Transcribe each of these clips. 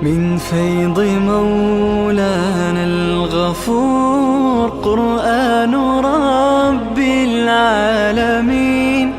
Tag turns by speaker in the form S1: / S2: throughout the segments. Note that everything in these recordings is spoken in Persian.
S1: من فيض مولانا الغفور قرآن رب العالمين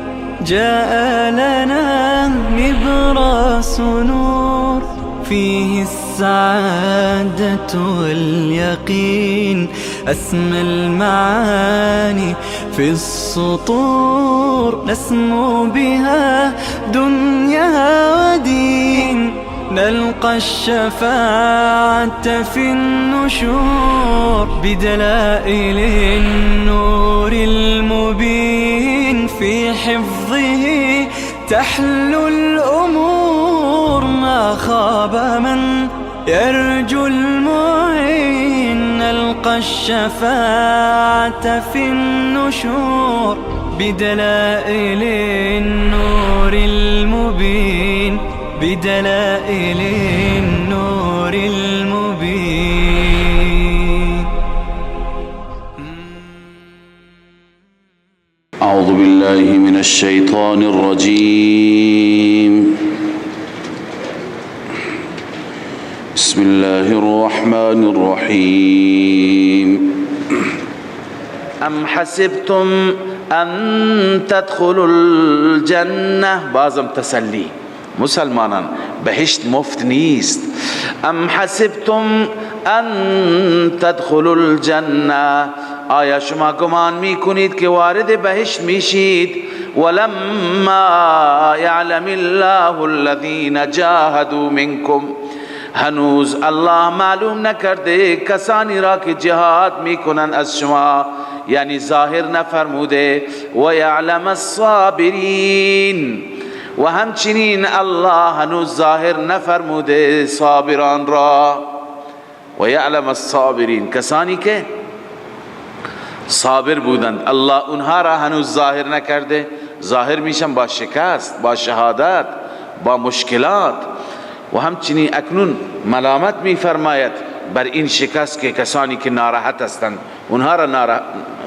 S1: جاء لنا نبراس نور فيه السعادة واليقين أسمى المعاني في السطور نسمو بها دنيا ودين نلقى الشفاعة في النشور بدلائل النور المبين في حفظه تحلو الأمور ما خاب من يرجو المعين نلقى الشفاعة في النشور بدلائل النور المبين بدلائل النور المبين.
S2: أعوذ بالله من الشيطان الرجيم. بسم الله الرحمن الرحيم. أم حسبتم أن تدخلوا الجنة بازم تسلی مسلمانان بهشت مفت نیست. ام حسبتم ان تدخلوا الجنه آیا شما گمان میکنید که وارد بهشت میشید ولما یعلم الله الذین جاهدوا منکم هنوز الله معلوم نکرده کسانی را که جهاد میکنن از شما یعنی ظاهر نفرموده و یعلم الصابرین و همچنین الله هنوز ظاهر نفرموده صابران را و یعلم الصابرین کسانی که صابر بودند الله اونها را هنوز ظاهر نکرده. ظاهر میشن با شکست، با شهادت، با مشکلات و همچنین اکنون ملامت میفرماید بر این شکست که کسانی که ناراحت هستند اونها را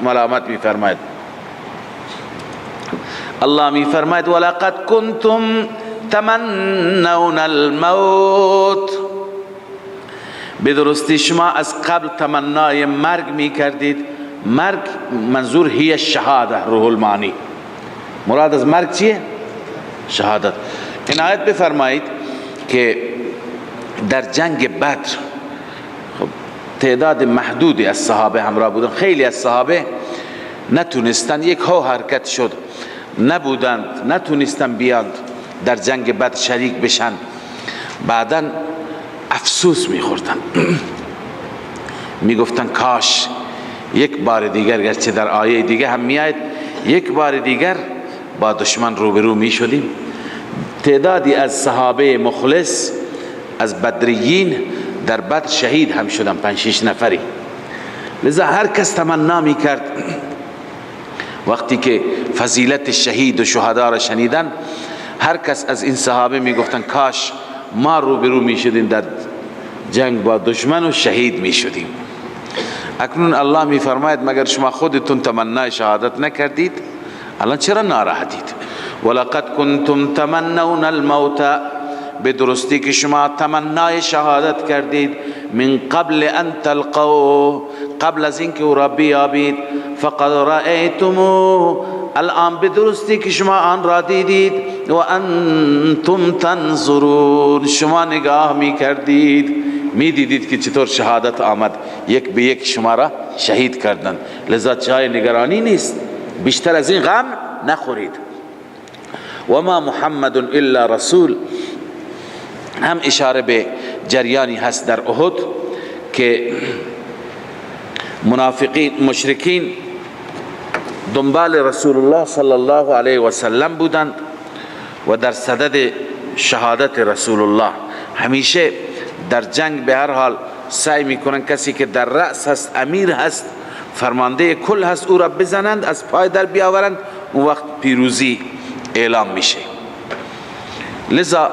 S2: ملامت میفرماید. الله می فرماید ولقد کنتم تمنون الموت بدرستی شما از قبل تمنای مرگ می کردید. مرگ منظور هی الشهاده روح المعانی. مراد از مرگ چیه؟ شهادت. عنایت بفرمایید که در جنگ بدر تعداد محدودی از صحابه همراه بودن. خیلی از صحابه نتونستن، یک هو حرکت شد نبودند، نتونستن بیاند در جنگ بدر شریک بشن. بعدا افسوس میخوردن میگفتن کاش یک بار دیگر، گرچه در آیه دیگه هم میاد، یک بار دیگر با دشمن روبرو میشدیم. تعدادی از صحابه مخلص از بدریین در بدر شهید هم شدن، 5-6 نفری. لذا هر کس تمنا میکرد وقتی که فضیلت شهید و شهدا را شنیدن، هر کس از این صحابه میگفتن کاش ما روبرو میشدیم در جنگ با دشمن و شهید میشدیم. اکنون الله میفرماید مگر شما خودتون تمنای شهادت نکردید؟ الان چرا ناراحتید؟ ولقد کنتم تمنون الموت بدرستی که شما تمنای شهادت کردید من قبل ان تلقوا قبل از اینکه او را بیابید. فقد رأیتمو الان بدرستی که شما آن را دیدید و انتم تنظرون شما نگاه می کردید، می دیدید که چطور شهادت آمد، یک به یک شما را شهید کردند. لذا جای نگرانی نیست، بیشتر از این غم نخورید. و ما محمد الا رسول هم اشاره به جریانی هست در احد که منافقین مشرکین دنبال رسول الله صلی الله علیه و سلم بودند و در صدد شهادت رسول الله. همیشه در جنگ به هر حال سعی میکنن کسی که در رأس هست، امیر هست، فرمانده کل هست، او را بزنند، از پای در بیاورند، اون وقت پیروزی اعلام میشه. لذا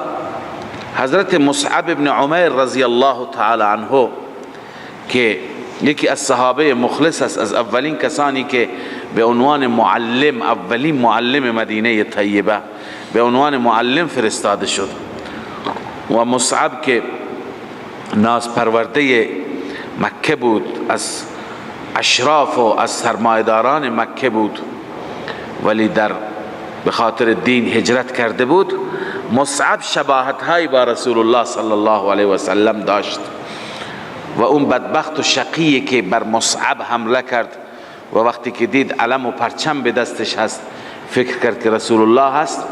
S2: حضرت مصعب ابن عمیر رضی الله تعالی عنه که یکی از صحابه مخلص است، از اولین کسانی که به عنوان معلم، اولین معلم مدینه طیبه به عنوان معلم فرستاده شد، و مصعب که ناز پرورده مکه بود، از اشراف و از سرمایداران مکه بود، ولی به خاطر دین هجرت کرده بود. مصعب شباهت های با رسول الله صلی الله علیه و سلم داشت و اون بدبخت و شقیه که بر مصعب حمله کرد و وقتی که دید علم و پرچم به دستش هست فکر کرد که رسول الله هست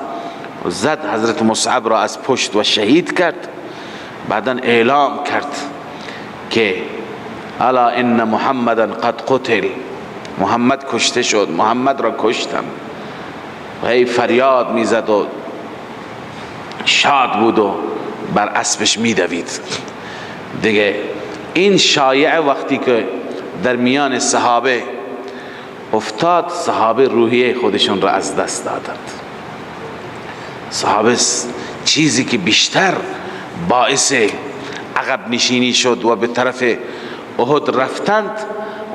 S2: و زد حضرت مصعب را از پشت و شهید کرد. بعدا اعلام کرد که الا ان محمدا قد قتل، محمد کشته شد، محمد را کشتم. و هی فریاد میزد و شاد بود و بر اسبش میدوید. دیگه این شایعه وقتی که در میان صحابه افتاد، صحابه روحیه خودشون را از دست دادند. صحابه چیزی که بیشتر باعث عقب نشینی شد و به طرف احد رفتند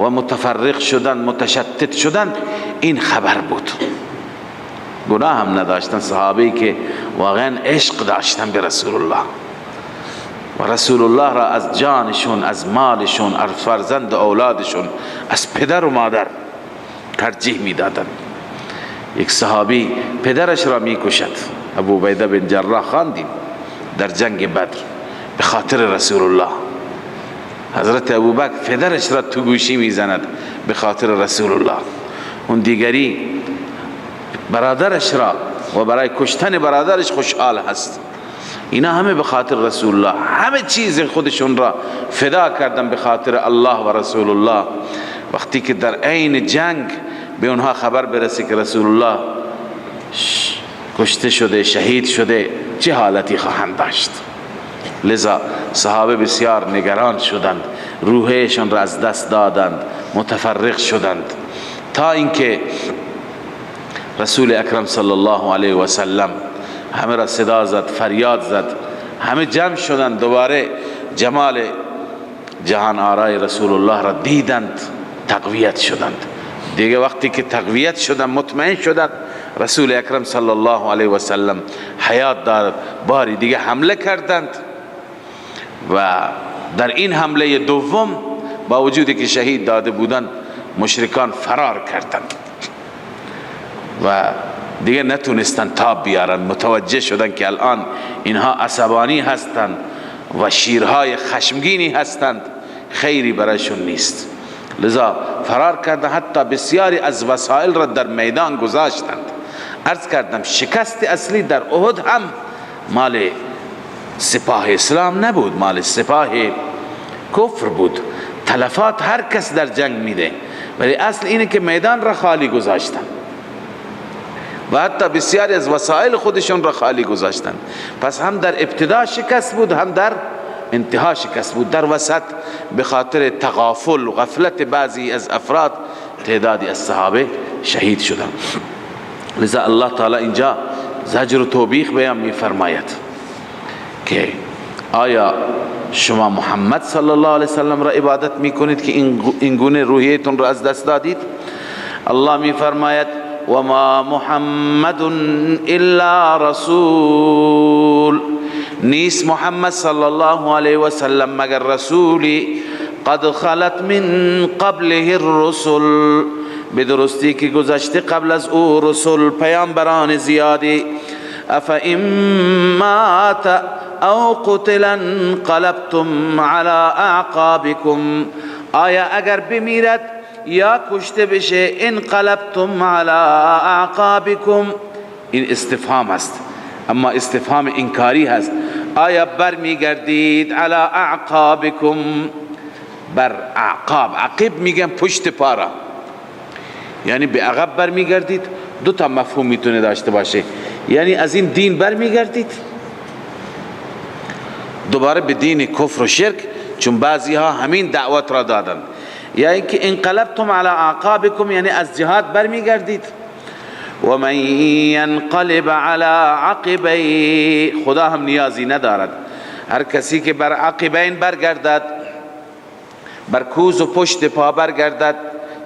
S2: و متفرق شدند، متشتت شدند، این خبر بود. گناه هم نداشتن صحابه‌ای که واقعا عشق داشتن به رسول الله و رسول الله را از جانشون، از مالشون، از فرزند و اولادشون، از پدر و مادر ترجیح میدادند. یک صحابی پدرش را میکشد، ابو عبیده بن جراح، خواندیم در جنگ بدر، به خاطر رسول الله. حضرت ابوبکر پدرش را تو گوشی میزند به خاطر رسول الله. اون دیگری برادرش را و برای کشتن برادرش خوشحال هست. اینا همه به خاطر رسول الله، همه چیز خودشون را فدا کردن به خاطر الله و رسول الله. وقتی که در عین جنگ به اونها خبر برسه که رسول الله کشته شده، شهید شده، چه حالتی خواهند داشت؟ لذا صحابه بسیار نگران شدند، روحشون را از دست دادند، متفرق شدند، تا اینکه رسول اکرم صلی الله علیه و سلم همه را صدا زد، فریاد زد، همه جمع شدند، دوباره جمال جهان آرای رسول الله را دیدند، تقویت شدند. دیگه وقتی که تقویت شدند، مطمئن شدند رسول اکرم صلی الله علیه و سلم حیات دارد، باری دیگه حمله کردند و در این حمله دوم با وجودی که شهید داده بودند، مشرکان فرار کردند و دیگه نتونستن تاب بیارن. متوجه شدن که الان اینها عصبانی هستند و شیرهای خشمگینی هستند، خیری برایشون نیست. لذا فرار کردند، حتی بسیاری از وسایل را در میدان گذاشتند. عرض کردم شکست اصلی در احد هم مال سپاه اسلام نبود، مال سپاه کفر بود. تلفات هر کس در جنگ میده، ولی اصل اینه که میدان را خالی گذاشتن و حتی بسیاری از وسایل خودشون را خالی گذاشتن. پس هم در ابتدا شکست بود، هم در انتها شکست بود. در وسط به خاطر تغافل و غفلت بعضی از افراد تعدادی از صحابه شهید شدند. لذا الله تعالی اینجا زجر و توبیخ بیان میفرماید که آیا شما محمد صلی الله علیه وسلم را عبادت میکنید که این گونه روحیتون را از دست دادید؟ الله میفرماید و ما محمد الا رسول، نیست محمد صلی الله علیه و سلم مگر رسولی قد خلت من قبله الرسل، به درستی که گذشته قبل از او رسول، پیامبران زیادی. افا این مات او قتلا انقلبتم على اعقابكم، آیا اگر بمیرد یا کشته بشه، انقلبتم على اعقابكم، این استفهام است اما استفهام انکاری هست. آیا بر میگردید على اعقابكم، بر اعقاب، عقب میگن پشت پارا، یعنی به عقب بر میگردید. دو تا مفهوم میتونه داشته باشه، یعنی از این دین بر میگردید دوباره به دین کفر و شرک، چون بعضی ها همین دعوت را دادن، یا اینکه انقلبتم علی اعقابکم، یعنی از جهاد بر میگردید. و من ینقلب علی عقبی، خدا هم نیازی ندارد، هر کسی که بر عقبین برگردد، بر کوز و پشت پا برگردد،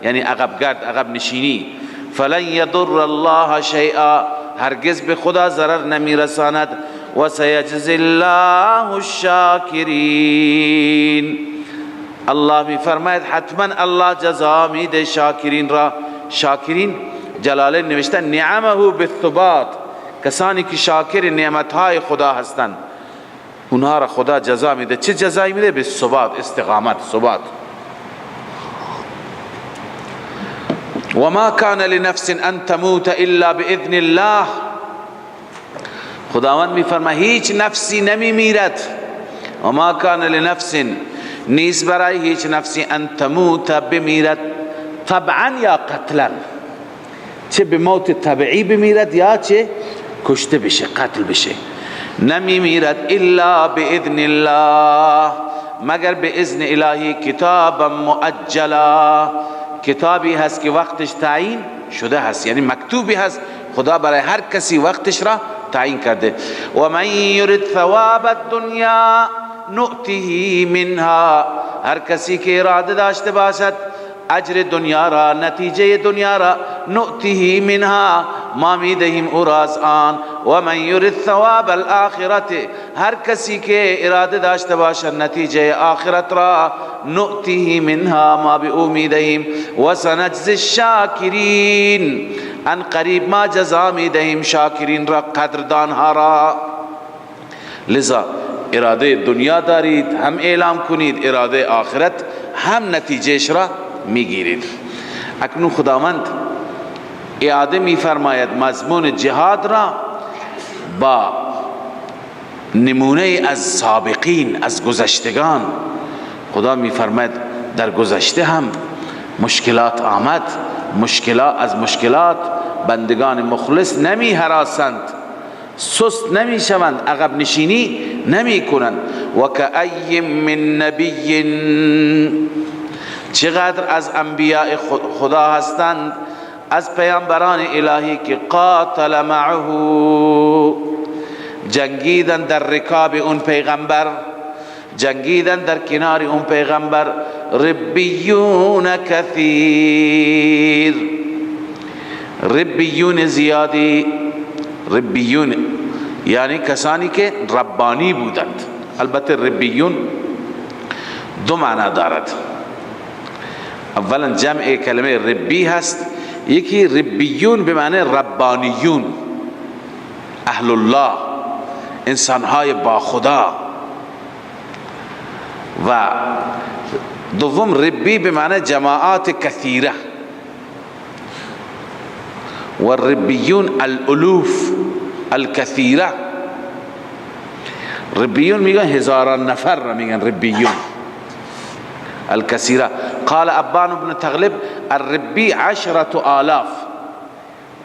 S2: یعنی عقب گرد، عقب نشینی، فلن یضر الله شیئا، هرگز به خدا ضرر نمیرساند. و سیجزی الله الشاکرین. الله می فرماید حتما الله جزا میده شاکرین را. شاکرین جلالین نوشتن نعمه بالثبات، کسانی که شاکر نعمتهای خدا هستند اونها را خدا جزا میده. چه جزایی میده؟ بالثبات، استقامت، ثبات. و ما کان لنفس ان تموت الا باذن الله. خداوند میفرماید هیچ نفسی نمی میرد. و ما کان لنفس، نیست برای هیچ نفسی ان تموت بمیرد، طبعا یا قتلا، چه به موت طبعی بمیرد یا چه کشته بشه، قتل بشه. نمی میرد الا باذن الله، مگر به اذن الهی. کتابا مؤجلا، کتابی هست که وقتش تعیین شده هست، یعنی مکتوبی هست، خدا برای هر کسی وقتش را تعیین کرده. و من یرید ثواب الدنیا نؤته منها، هر کسی که اراده داشته باشد اجر دنیا را، نتیجه دنیا را، نؤته منها، ما میدهیم او را از آن. و من یرید ثواب الاخرت، هر کسی که اراده داشته باشد نتیجه آخرت را، نؤته منها، ما به او میدهیم. و سنجزی الشاکرین، ان قریب ما جزا میدهیم شاکرین را، قدردانها را. لذا اراده دنیا دارید هم اعلام کنید، اراده آخرت هم نتیجهش را میگیرید. اکنون خداوند اعاده میفرماید مضمون جهاد را با نمونه از سابقین، از گذشتگان. خدا میفرماید در گذشته هم مشکلات آمد، از مشکلات بندگان مخلص نمی هراسند، سست نمی شوند، عقب نشینی نمی کنند. و کأی من نبی، چقدر از انبیاء خدا هستند، از پیامبران الهی که قاتل معه، جنگیدن در رکاب اون پیغمبر، جنگیدن در کنار اون پیغمبر. ربیون کثیر، ربیون زیادی، ربیون یعنی کسانی که ربانی بودند. البته ربیون دو معنا دارد. اولا جمع کلمه ربی هست، یکی ربیون به معنی ربانیون، اهل الله، انسانهای با خدا. و دوم ربی به معنی جماعات کثیره، و ربیون الالوف الکثیره. ربیون میگن هزاران نفر را میگن ربیون الکثیره. قال ابان بن تغلب الربی 10,000.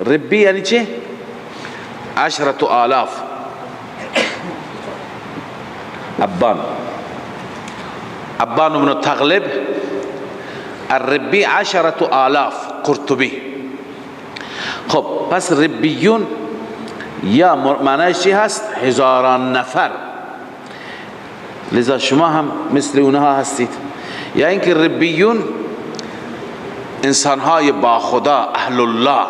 S2: ربی یعنی چه؟ 10,000. ابان بن تغلب الربی 10,000. قرطبی. خب پس ربیون یا معنیش چی هست؟ هزاران نفر. لذا شما هم مثل اونها هستید. یا اینکه ربیون انسانهای با خدا، اهل الله.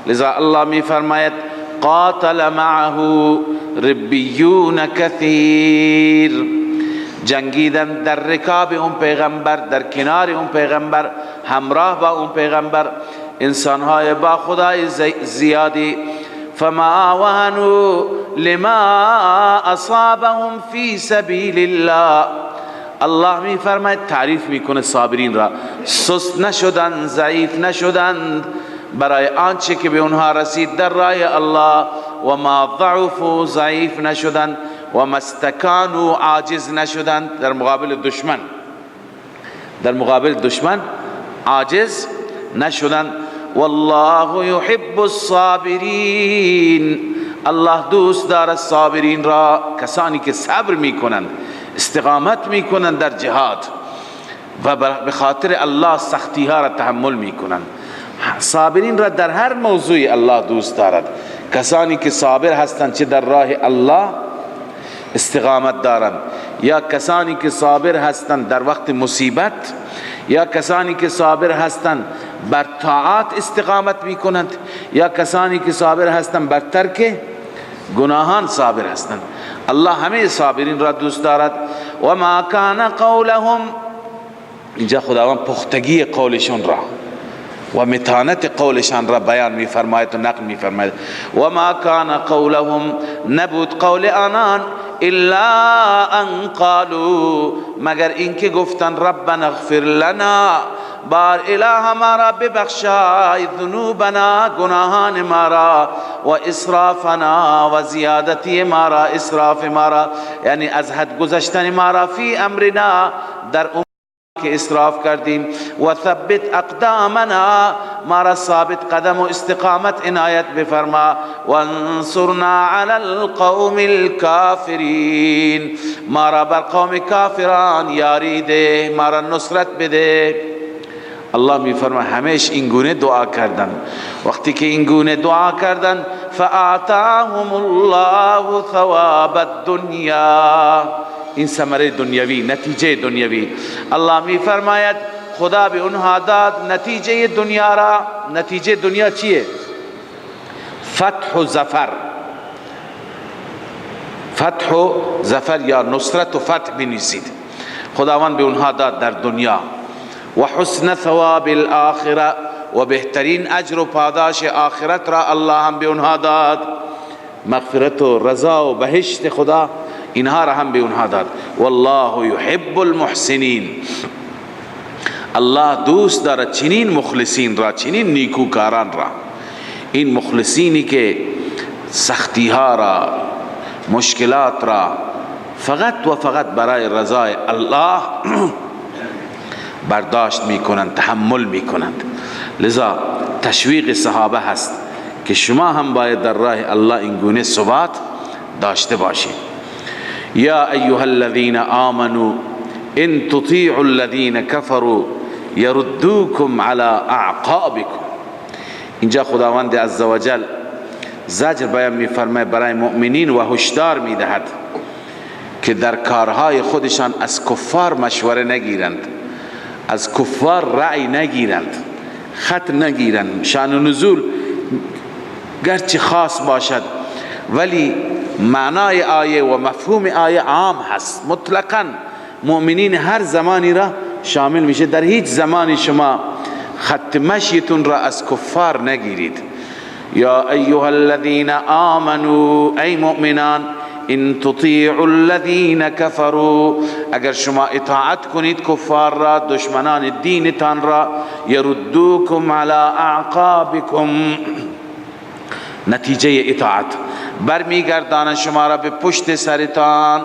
S2: لذا الله می فرماید قاتل معه ربیون کثیر، جنگیدن در رکاب اون پیغمبر، در کنار اون پیغمبر، همراه با اون پیغمبر انسانهای با خدای زیادی. فما وهنوا لما اصابهم فی سبیل الله. الله می فرماید، تعریف میکنه صابرین را، سست نشدند، ضعیف نشدند برای آنچه که به اونها رسید در راه الله. و ما ضعفوا، ضعیف نشدند. و ما استکانوا، عاجز نشدند در مقابل دشمن، در مقابل دشمن عاجز نشدند. والله يحب الصابرین، الله دوست دارد صابرین را، کسانی که صبر میکنند، استقامت میکنند در جهاد و به خاطر الله سختی ها را تحمل میکنند. صابرین را در هر موضوعی الله دوست دارد. کسانی که صابر هستند چه در راه الله استقامت دارند، یا کسانی که صابر هستند در وقت مصیبت، یا کسانی که صابر هستند بر طاعات استقامت میکنند، یا کسانی که صابر هستند بر ترک گناهان صابر هستند. الله همه صابرین را دوست دارد. و ما کان قولهم، اینجا خداوند پختگی قولشون را و متانت قولشان را بیان می‌فرماید و نقل می‌فرماید. و ما کان قولهم، نبود قول آنان، الا ان قالوا، مگر اینکه گفتن ربنا اغفر لنا، بار اله ما را ببخشای، ذنوبنا، گناهان ما را، و اسرافنا، و زیادتی ما را، اسراف ما را یعنی از حد گذشتن ما را، فی امرنا، در که اسراف کردیم، و ثبت اقدامنا، ما را ثابت قدم و استقامت عنایت بفرما، و انصرنا علی القوم الكافرین، ما را بر قوم کافران یاری ده، ما را نصرت بده. الله می فرماید همیش این گونه دعا کردن. وقتی که این گونه دعا کردن، فاعطاهم الله ثواب الدنیا، این ثمره دنیوی، نتیجه دنیوی. الله می فرماید خدا به اونها داد نتیجه دنیا را. نتیجه دنیا چیه؟ فتح و ظفر، فتح و ظفر یا نصرت و فتح بنویسید. خداوند به اونها داد در دنیا. و حسن ثواب الاخره، و بهترین اجر و پاداش آخرت را الله هم به اونها داد. مغفرت و رضا و بهشت خدا، اینها را هم به اونها داد. والله یحب المحسنین، الله دوست دارد چنین مخلصین را، چنین نیکوکاران را. این مخلصینی که سختی ها را، مشکلات را فقط و فقط برای رضای الله برداشت میکنند، تحمل میکنند. لذا تشویق صحابه هست که شما هم باید در راه الله این گونه ثبات داشته باشید. یا ایها الذین آمنوا ان تطیعوا الذین کفروا یردوکم علی اعقابکم. اینجا خداوند عزوجل زجر بیان می‌فرماید برای مؤمنین و هشدار می‌دهد که در کارهای خودشان از کفار مشوره نگیرند، از کفار رأی نگیرند، خط نگیرند. شأن و نزول گرچه خاص باشد ولی معنای آیه و مفهوم آیه عام هست، مطلقاً مؤمنین هر زمانی را شامل میشه. در هیچ زمانی شما خط مشیتون را از کفار نگیرید. یا ایها الذین آمنوا، ای مؤمنان، ان تطیعوا الذین کفروا، اگر شما اطاعت کنید کفار را، دشمنان دینتان را، یردوکم علی اعقابکم، نتیجه اطاعت برمیگردانند شما را به پشت سرتان،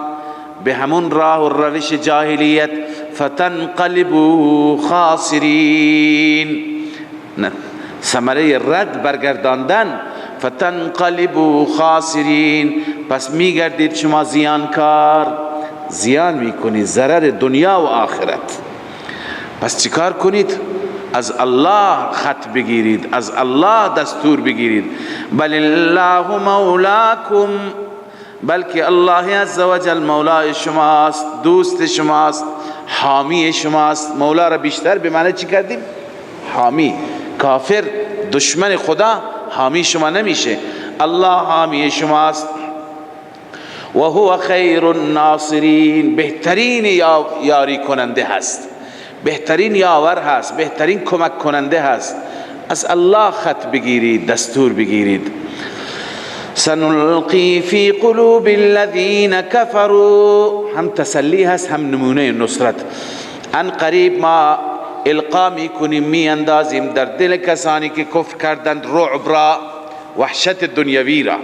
S2: به همون راه و روش جاهلیت. فتنقلبوا خاسرین، ثمره رد برگرداندن. فتنقلبوا خاسرین، پس میگردید شما زیانکار، زیان میکنید، ضرر دنیا و آخرت. پس چیکار کنید؟ از الله خط بگیرید، از الله دستور بگیرید. بل الله مولاکم، بلکه الله عزوجل مولای شماست، دوست شماست، حامی شماست. مولا را بیشتر به معنی چی کردیم؟ حامی. کافر دشمن خدا حامی شما نمیشه، الله حامی شماست. و هو خیر الناصرین، بهترین یاری کننده هست، بهترین یاور هست، بهترین کمک کننده هست. از الله خط بگیرید، دستور بگیرید. سنلقی فی قلوب الذین کفروا، هم تسلی هست هم نمونه نصرت. ان قریب ما القا میکنیم، می اندازیم در دل کسانی که کفر کردند رعب را، وحشت دنیوی را.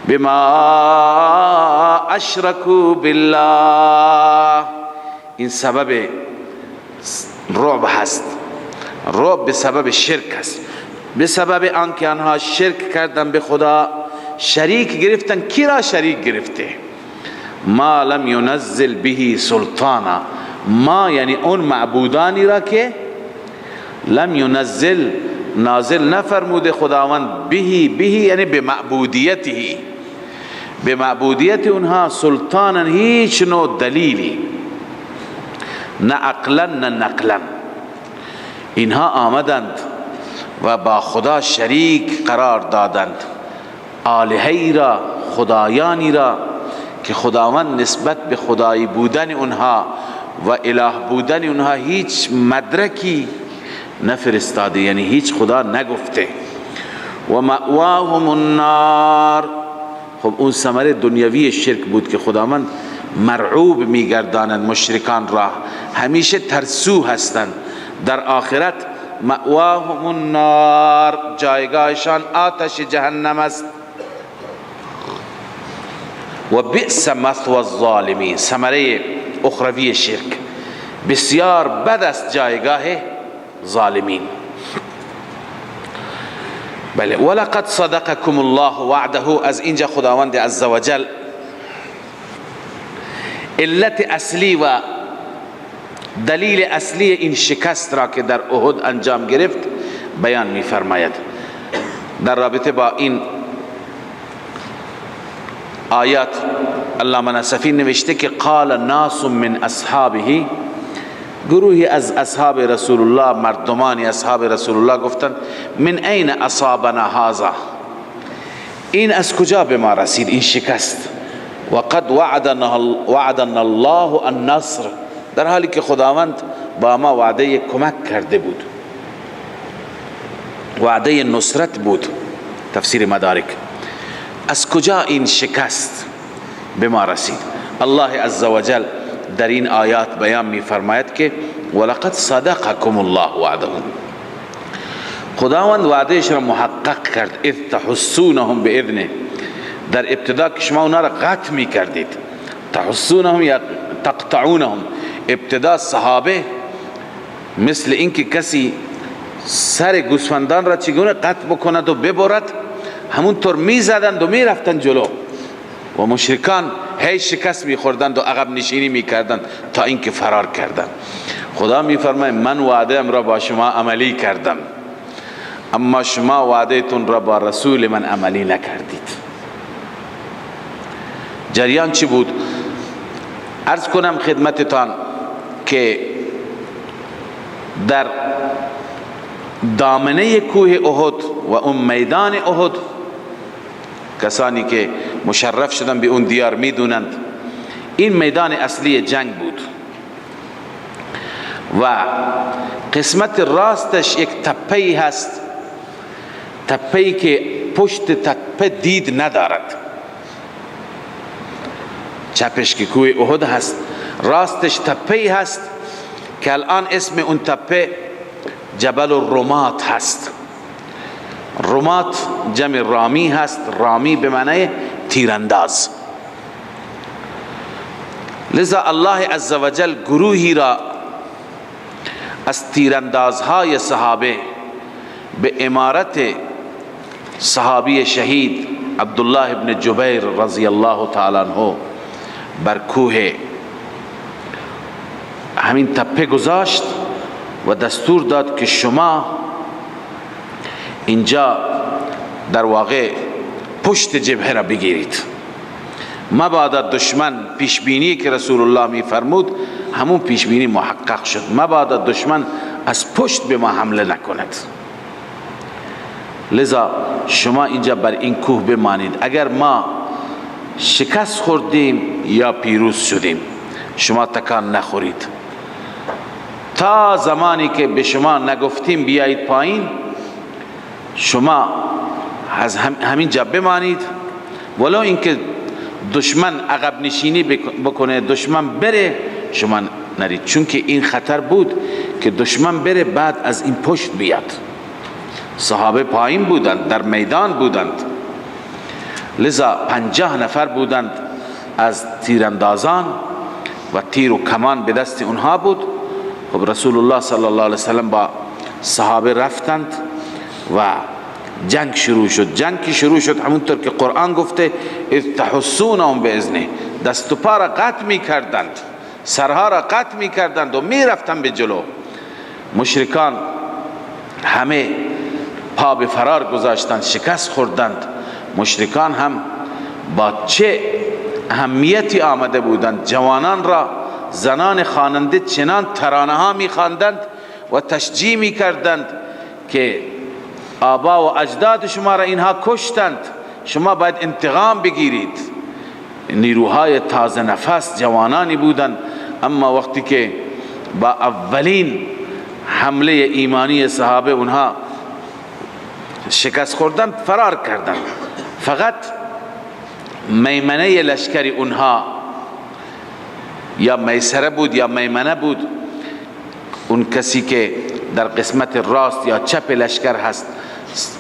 S2: بما اشرکوا بالله، این سبب رعب هست. رعب به سبب شرک است، به سبب آنکه آنها شرک کردن به خدا، شریک گرفتن. کی را شریک گرفته؟ ما لم ينزل به سلطانا، ما یعنی اون معبودانی را که لم ينزل، نازل نفرموده خداوند، به یعنی به معبودیته، به معبودیت اونها، سلطانا هیچ نوع دلیلی، نه عقلا نه نقلا. اینها آمدند و با خدا شریک قرار دادند، آلهی را، خدایانی را که خداوند نسبت به خدایی بودن اونها و اله بودن اونها هیچ مدرکی نفرستاده، یعنی هیچ خدا نگفته. و مأواهم النار، خب اون ثمره دنیوی شرک بود که خداوند مرعوب میگرداند مشرکان را، همیشه ترسو هستند. در آخرت مأواهم النار، جایگاهشان آتش جهنم است. و بئس مثوى الظالمین، ثمره اخروی شرک، بسیار بد است جایگاه ظالمین. بله، ولقد صدقكم الله وعده، از اینجا خداوند عزوجل علت اصلی و دلیل اصلی این شکست را که در احد انجام گرفت بیان می فرماید. در رابطه با این آیات علامه نصفی نوشته که قال ناس من اصحابه، گروهی از اصحاب رسول الله، مردمانی اصحاب رسول الله گفتند من این اصابنا هذا، این از کجا به ما رسید این شکست؟ و قد وعدنا الله النصر، در حالی که خداوند با ما وعده کمک کرده بود، وعده نصرت بود. تفسیر مدارک، از کجا این شکست به ما رسید؟ الله عزوجل در این آیات بیان می فرماید که ولقد صدقكم الله وعده، خداوند وعدهش را محقق کرد. اذ تحسونهم باذنه، در ابتدا که شما اونا را قطع می کردید، تحسونهم یا تقطعونهم، ابتدا صحابه مثل اینکه کسی سر گوسفندان را چگونه قطع بکند و ببرد همونطور می زدند و می رفتند جلو، و مشرکان هی شکست می خوردند و عقب نشینی می کردند تا اینکه فرار کردند. خدا می فرماید من وعده ام را با شما عملی کردم، اما شما وعده تون را با رسول من عملی نکردید. جریان چی بود؟ عرض کنم خدمتتان که در دامنه کوه احد و اون میدان احد، کسانی که مشرف شدن به اون دیار میدونند این میدان اصلی جنگ بود و قسمت راستش یک تپه‌ای هست، تپه‌ای که پشت تپه دید ندارد، چپش که کوه احد هست، راستش تپه‌ای هست که الان اسم اون تپه جبل الرمات هست. رمات جمع رامی هست، رامی به معنی تیرانداز. لذا الله عزوجل گروهی را از تیراندازهای صحابه به امارت صحابی شهید عبدالله ابن جبیر رضی الله تعالی عنه بر کوه همین تپه گذاشت و دستور داد که شما اینجا در واقع پشت جبهه را بگیرید، مبادا دشمن پیشبینی که رسول الله می فرمود همون پیشبینی محقق شد، مبادا دشمن از پشت به ما حمله نکند. لذا شما اینجا بر این کوه بمانید، اگر ما شکست خوردیم یا پیروز شدیم شما تکان نخورید، تا زمانی که به شما نگفتیم بیایید پایین شما از همین جا بمانید، ولو اینکه دشمن عقب نشینی بکنه، دشمن بره، شما نرید، چون که این خطر بود که دشمن بره بعد از این پشت بیاد. صحابه پایین بودند، در میدان بودند، لذا 50 نفر بودند از تیراندازان و تیر و کمان به دست اونها بود. خب رسول الله صلی الله علیه وسلم با صحابه رفتند و جنگ شروع شد. جنگ که شروع شد همونطور که قرآن گفته اذ تحسونهم باذنه، دست و پا را قطع می کردند، سرها را قطع می کردند و می رفتند به جلو. مشرکان همه پا به فرار گذاشتند، شکست خوردند. مشرکان هم با چه اهمیتی آمده بودند، جوانان را، زنان خواننده چنان ترانه ها می خواندند و تشجیع می کردند که آبا و اجداد شما را اینها کشتند، شما باید انتقام بگیرید. نیروهای تازه نفس جوانانی بودند، اما وقتی که با اولین حمله ایمانی صحابه اونها شکست خوردن فرار کردن. فقط میمنه لشکری اونها یا میسره بود یا میمنه بود، اون کسی که در قسمت راست یا چپ لشکر هست،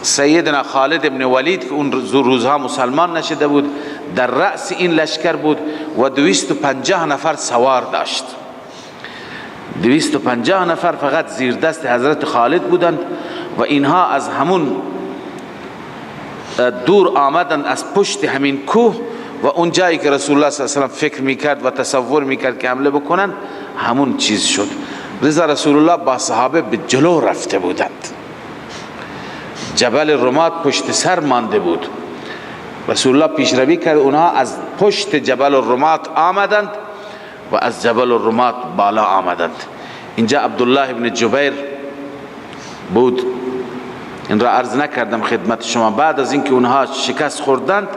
S2: سیدنا خالد ابن ولید که اون روزها مسلمان نشده بود در رأس این لشکر بود و 250 نفر سوار داشت. 250 نفر فقط زیر دست حضرت خالد بودند و اینها از همون دور آمدند از پشت همین کوه و اون جایی که رسول الله صلی الله علیه و سلم فکر میکرد و تصور میکرد که حمله بکنن همون چیز شد. لذا رسول الله با صحابه به جلو رفته بودند، جبل رمات پشت سر مانده بود. رسول الله پیشروی کرد، اونها از پشت جبل رمات آمدند و از جبل رمات بالا آمدند. اینجا عبدالله ابن جبیر بود، این را عرض نکردم خدمت شما. بعد از اینکه اونها شکست خوردند،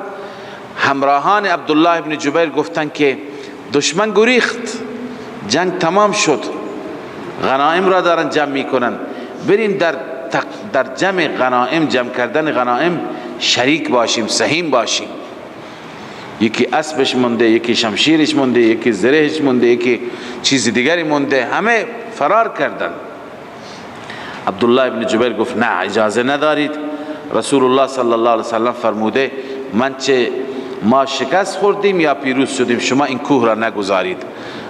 S2: همراهان عبدالله ابن جبیر گفتند که دشمن گریخت، جنگ تمام شد، غنایم را دارن جمع میکنن، بریم در جمع غنایم، جمع کردن غنایم شریک باشیم، سهیم باشیم. یکی اسبش مونده، یکی شمشیرش مونده، یکی زرهش مونده، یکی چیز دیگری مونده، همه فرار کردن. عبدالله ابن جبیر گفت نه، اجازه ندارید. رسول الله صلی الله علیه وسلم فرموده من چه ما شکست خوردیم یا پیروز شدیم، شما این کوه را نگذارید،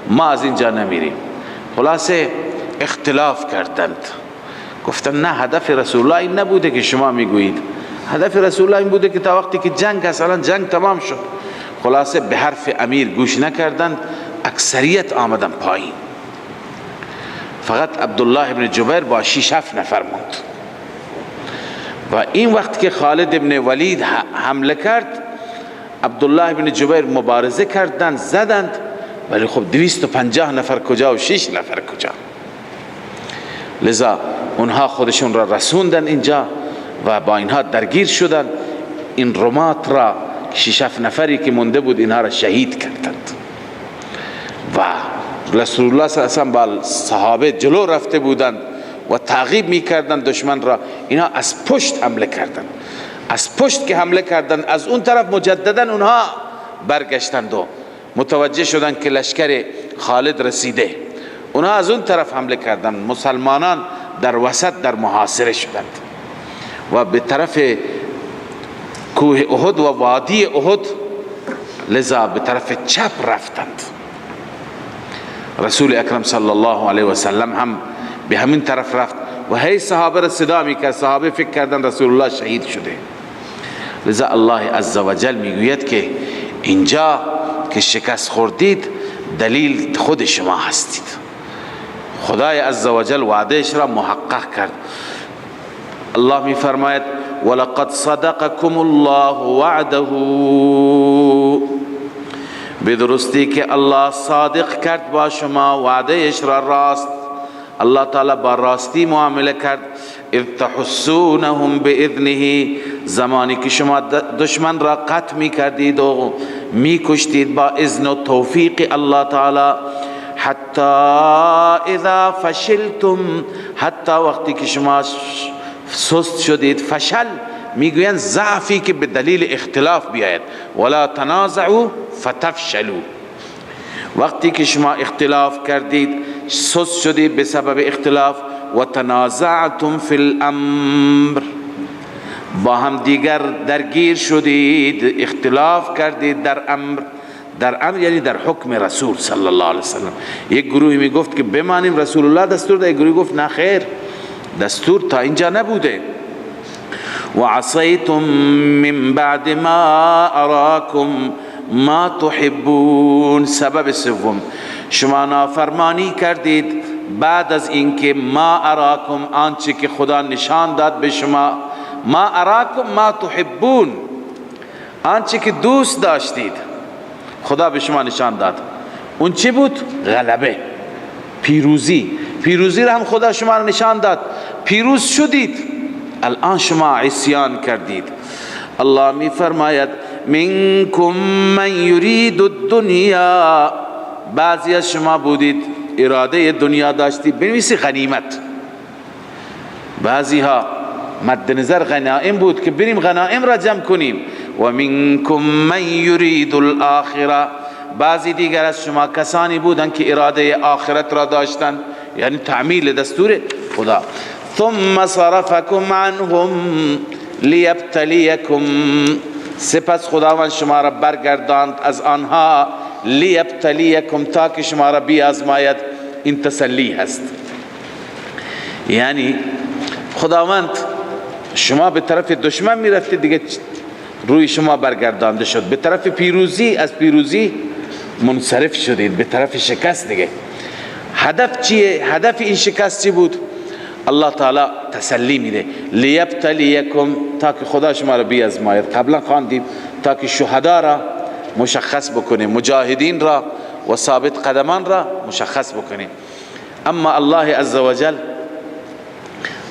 S2: ما از اینجا نمیریم. خلاصه اختلاف کردند، گفتن نه، هدف رسول الله این نبوده که شما میگویید، هدف رسول الله این بوده که تا وقتی که جنگ هست، الان جنگ تمام شد. خلاصه به حرف امیر گوش نکردند، اکثریت آمدن پایین، فقط عبدالله ابن جبیر با 6-7 نفر موند. و این وقت که خالد ابن ولید حمله کرد، عبدالله ابن جبیر مبارزه کردند، زدند، ولی خب 250 نفر کجا و 6 نفر کجا؟ لذا اونها خودشون را رسوندن اینجا و با اینها درگیر شدن. این رمات را 6-7 نفری که مونده بود اینها را شهید کردند و رسول الله صلی الله علیه و آله با صحابه جلو رفته بودند و تعقیب میکردند دشمن را. اینا از پشت حمله کردند، از پشت که حمله کردند، از اون طرف مجددا اونها برگشتند و متوجه شدند که لشکر خالد رسیده. اونها از اون طرف حمله کردند، مسلمانان در وسط در محاصره شدند و به طرف کوه احد و وادی احد، لذا به طرف چپ رفتند. رسول اکرم صلی الله علیه و سلم هم به همین طرف رفت و هی صحابه را صدا میکرد. صحابه فکر کردن رسول الله شهید شده. لذا الله عزوجل میگوید که اینجا که شکست خوردید دلیل خود شما هستید. خدای عزوجل وعدهش را محقق کرد. الله میفرماید ولقد صدقكم الله وعده، بدرستی که الله صادق کرد با شما وعدهش را راست. الله تعالی با راستی معامله کرد. اذ تحسونهم باذنه، زمانی که شما دشمن را قتل می کردید و می کشتید با اذن و توفیق الله تعالی. حتی اذا فشلتم، حتی وقتی که شما سست شدید. فشل میگوین ضعفی که به دلیل اختلاف بیاید. ولا تنازعوا فتفشلوا، وقتی که شما اختلاف کردید، سست شدید به سبب اختلاف. و تنازعتم فی الامر، با هم دیگر درگیر شدید، اختلاف کردید در امر. در امر یعنی در حکم رسول صلی الله علیه وسلم. یک گروهی می گفت که بمانیم، رسول الله دستور داد. یک گروهی گفت نه خیر، دستور تا اینجا نبوده. و عصیتم من بعد ما اراکم ما تحبون، سبب سوم، شما نافرمانی کردید بعد از اینکه ما اراکم، آنچه که خدا نشان داد به شما. ما اراکم ما تحبون، آنچه که دوست داشتید خدا به شما نشان داد. اون چی بود؟ غلبه، پیروزی. پیروزی را هم خدا شما را نشان داد، پیروز شدید. الان شما عصیان کردید. الله می فرماید منکم من یرید الدنیا، بعضی از شما بودید اراده دنیا داشتید، بنویسی غنیمت. بعضی ها مد نظر غنائم بود که بریم غنائم را جمع کنیم. و منکم من یرید الاخره، بعضی دیگر از شما کسانی بودند که اراده آخرت را داشتند، یعنی تعمیل دستور خدا. ثم صرفکم عنهم لیبتلیکم، سپس خداوند شما را برگرداند از آنها، لیبتلیکم، تا که شما را بیازماید. این تسلی هست، یعنی خداوند شما به طرف دشمن میرفتید دیگه روی شما برگردانده شد، به طرف پیروزی از پیروزی منصرف شدید، به طرف شکست دیگه. هدف چیه؟ هدف این شکست چی بود؟ الله تعالی تسلی میده، لیبتلیکم، تا که خدا شما را بیازماید. قبلا خواندیم تا که شهدا را مشخص بکنه، مجاهدین را و ثابت قدمان را مشخص بکنه. اما الله عزوجل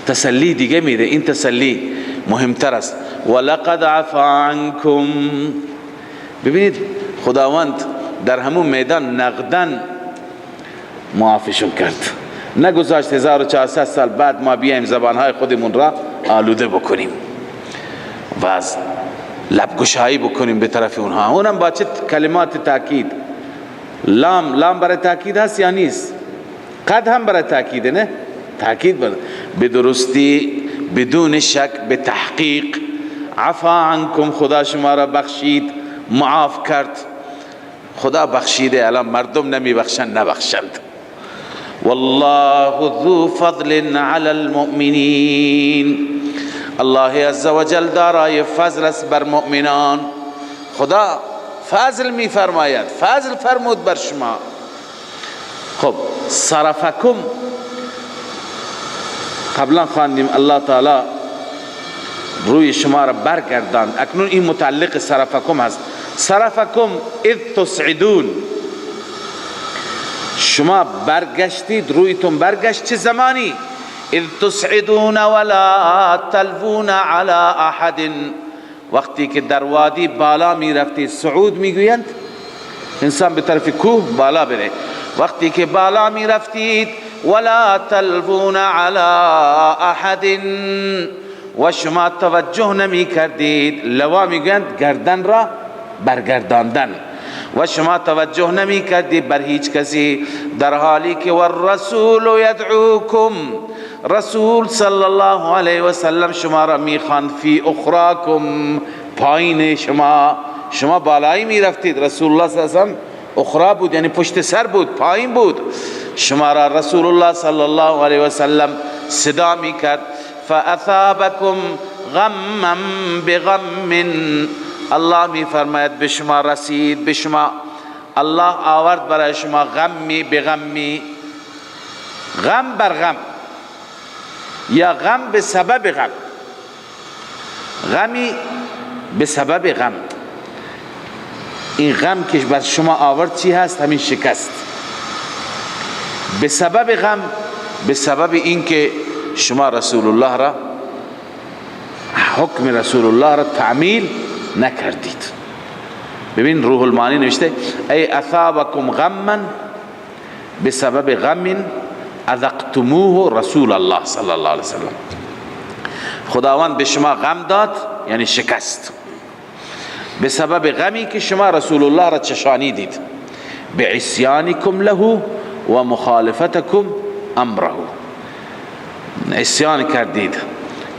S2: تسلی دیگه میده، این تسلی مهمتر است. ولقد عفا عنکم، ببینید خداوند در همون میدان نقدن معافیشون کرد، نگذاشت 1400 سال بعد ما بیایم زبانهای خودمون را آلوده بکنیم و از لبگشایی بکنیم به طرف اونها. اونم با چه کلمات تاکید. لام برای تاکید هست یا نیست؟ قد هم برای تاکیده، نه؟ تاکید به درستی، بدون شک، به تحقیق. عفا عنکم، خدا شما را بخشید، معاف کرد. خدا بخشیده، الان مردم نمی بخشند، نبخشند. والله ذو فضل علی المؤمنین، الله عزوجل دارای فضل است بر مؤمنان. خدا فضل می فرماید، فضل فرمود بر شما. خب صرفکم قبلا خواندیم الله تعالی روی شما را برگرداند، اکنون این متعلق صرفکم هست. صرفکم اذ تسعدون، شما برگشتید، رویتون برگشت چه زمانی؟ اذ تسعدون ولا تلوون علی احد، وقتی که در وادی بالا می رفتید. سعود می گویند انسان به طرف کوه بالا بره. وقتی که بالا می رفتید، ولا تلوون علی احد، و شما توجه نمی کردید. لوا می گویند گردن را برگرداندن. و شما توجه نمی کردید بر هیچ کسی، در حالی که والرسول یدعوکم، رسول صلی الله علیه و سلم شما را میخواند فی اخراکم، پایین شما بالایی میرفتید، رسول الله صلی الله علیه و سلم اخرا بود، یعنی پشت سر بود، پایین بود. شما را رسول الله صلی الله علیه و سلم صدا میکرد. فاثابکم غما بغم، الله میفرماید به شما رسید، به شما الله آورد برای شما غمی بغمی، غم بر غم، یا غم به سبب غم. غمی به سبب غم. این غم که بر شما آورد چی هست؟ همین شکست. به سبب غم، به سبب این که شما رسول الله را، حکم رسول الله را تعمیل نکردید. ببین روح المعانی نوشته ای اثابکم غما بسبب غم اذقتموه رسول الله صلی الله علیه وسلم. خداوند به شما غم داد، یعنی شکست، به سبب غمی که شما رسول الله را چشانیدید. بعصیانکم له و مخالفتکم امره، عصیان کردید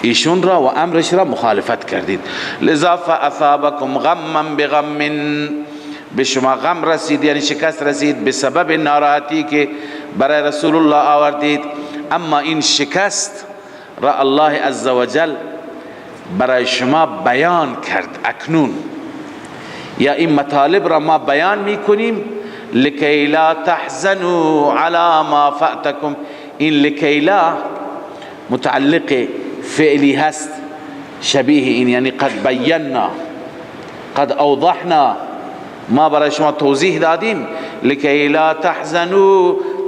S2: ایشون را و امرش را مخالفت کردید. لذا فاثابکم غما بغم، به شما غم رسید، یعنی شکست رسید به سبب ناراحتی که برای رسول الله آوردید. اما این شکست را الله عزوجل برای شما بیان کرد اکنون، یا این مطالب را ما بیان میکنیم لکی لا تحزنوا علی ما فاتکم. این لکی لا متعلق فعلی هست شبیه این، یعنی قد بینا، قد اوضحنا، ما برای شما توضیح دادیم. لکی لا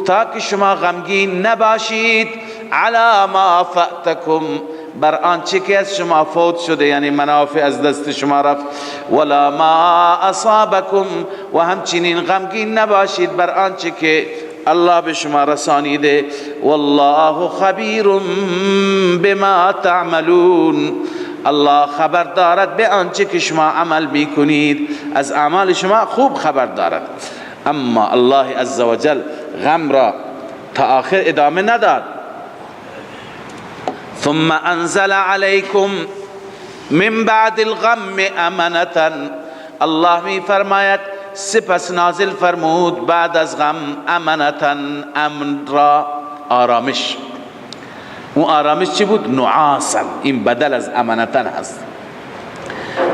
S2: تا که شما غمگین نباشید، علی ما فاتکم، بر آنچه که از شما فوت شده، یعنی منافع از دست شما رفت. ولا ما اصابکم، و همچنین غمگین نباشید بر آنچه که الله به شما رسانیده. والله خبیر بما تعملون، الله خبر دارد به آنچه که شما عمل میکنید، از اعمال شما خوب خبر دارد. اما الله عزوجل غم را تا آخر ادامه نداد. ثم انزل علیکم من بعد الغم امنة، الله می فرماید سپس نازل فرمود بعد از غم امنة، امن را، آرامش. اون آرامش چی بود؟ نعاسا، این بدل از امنة هست.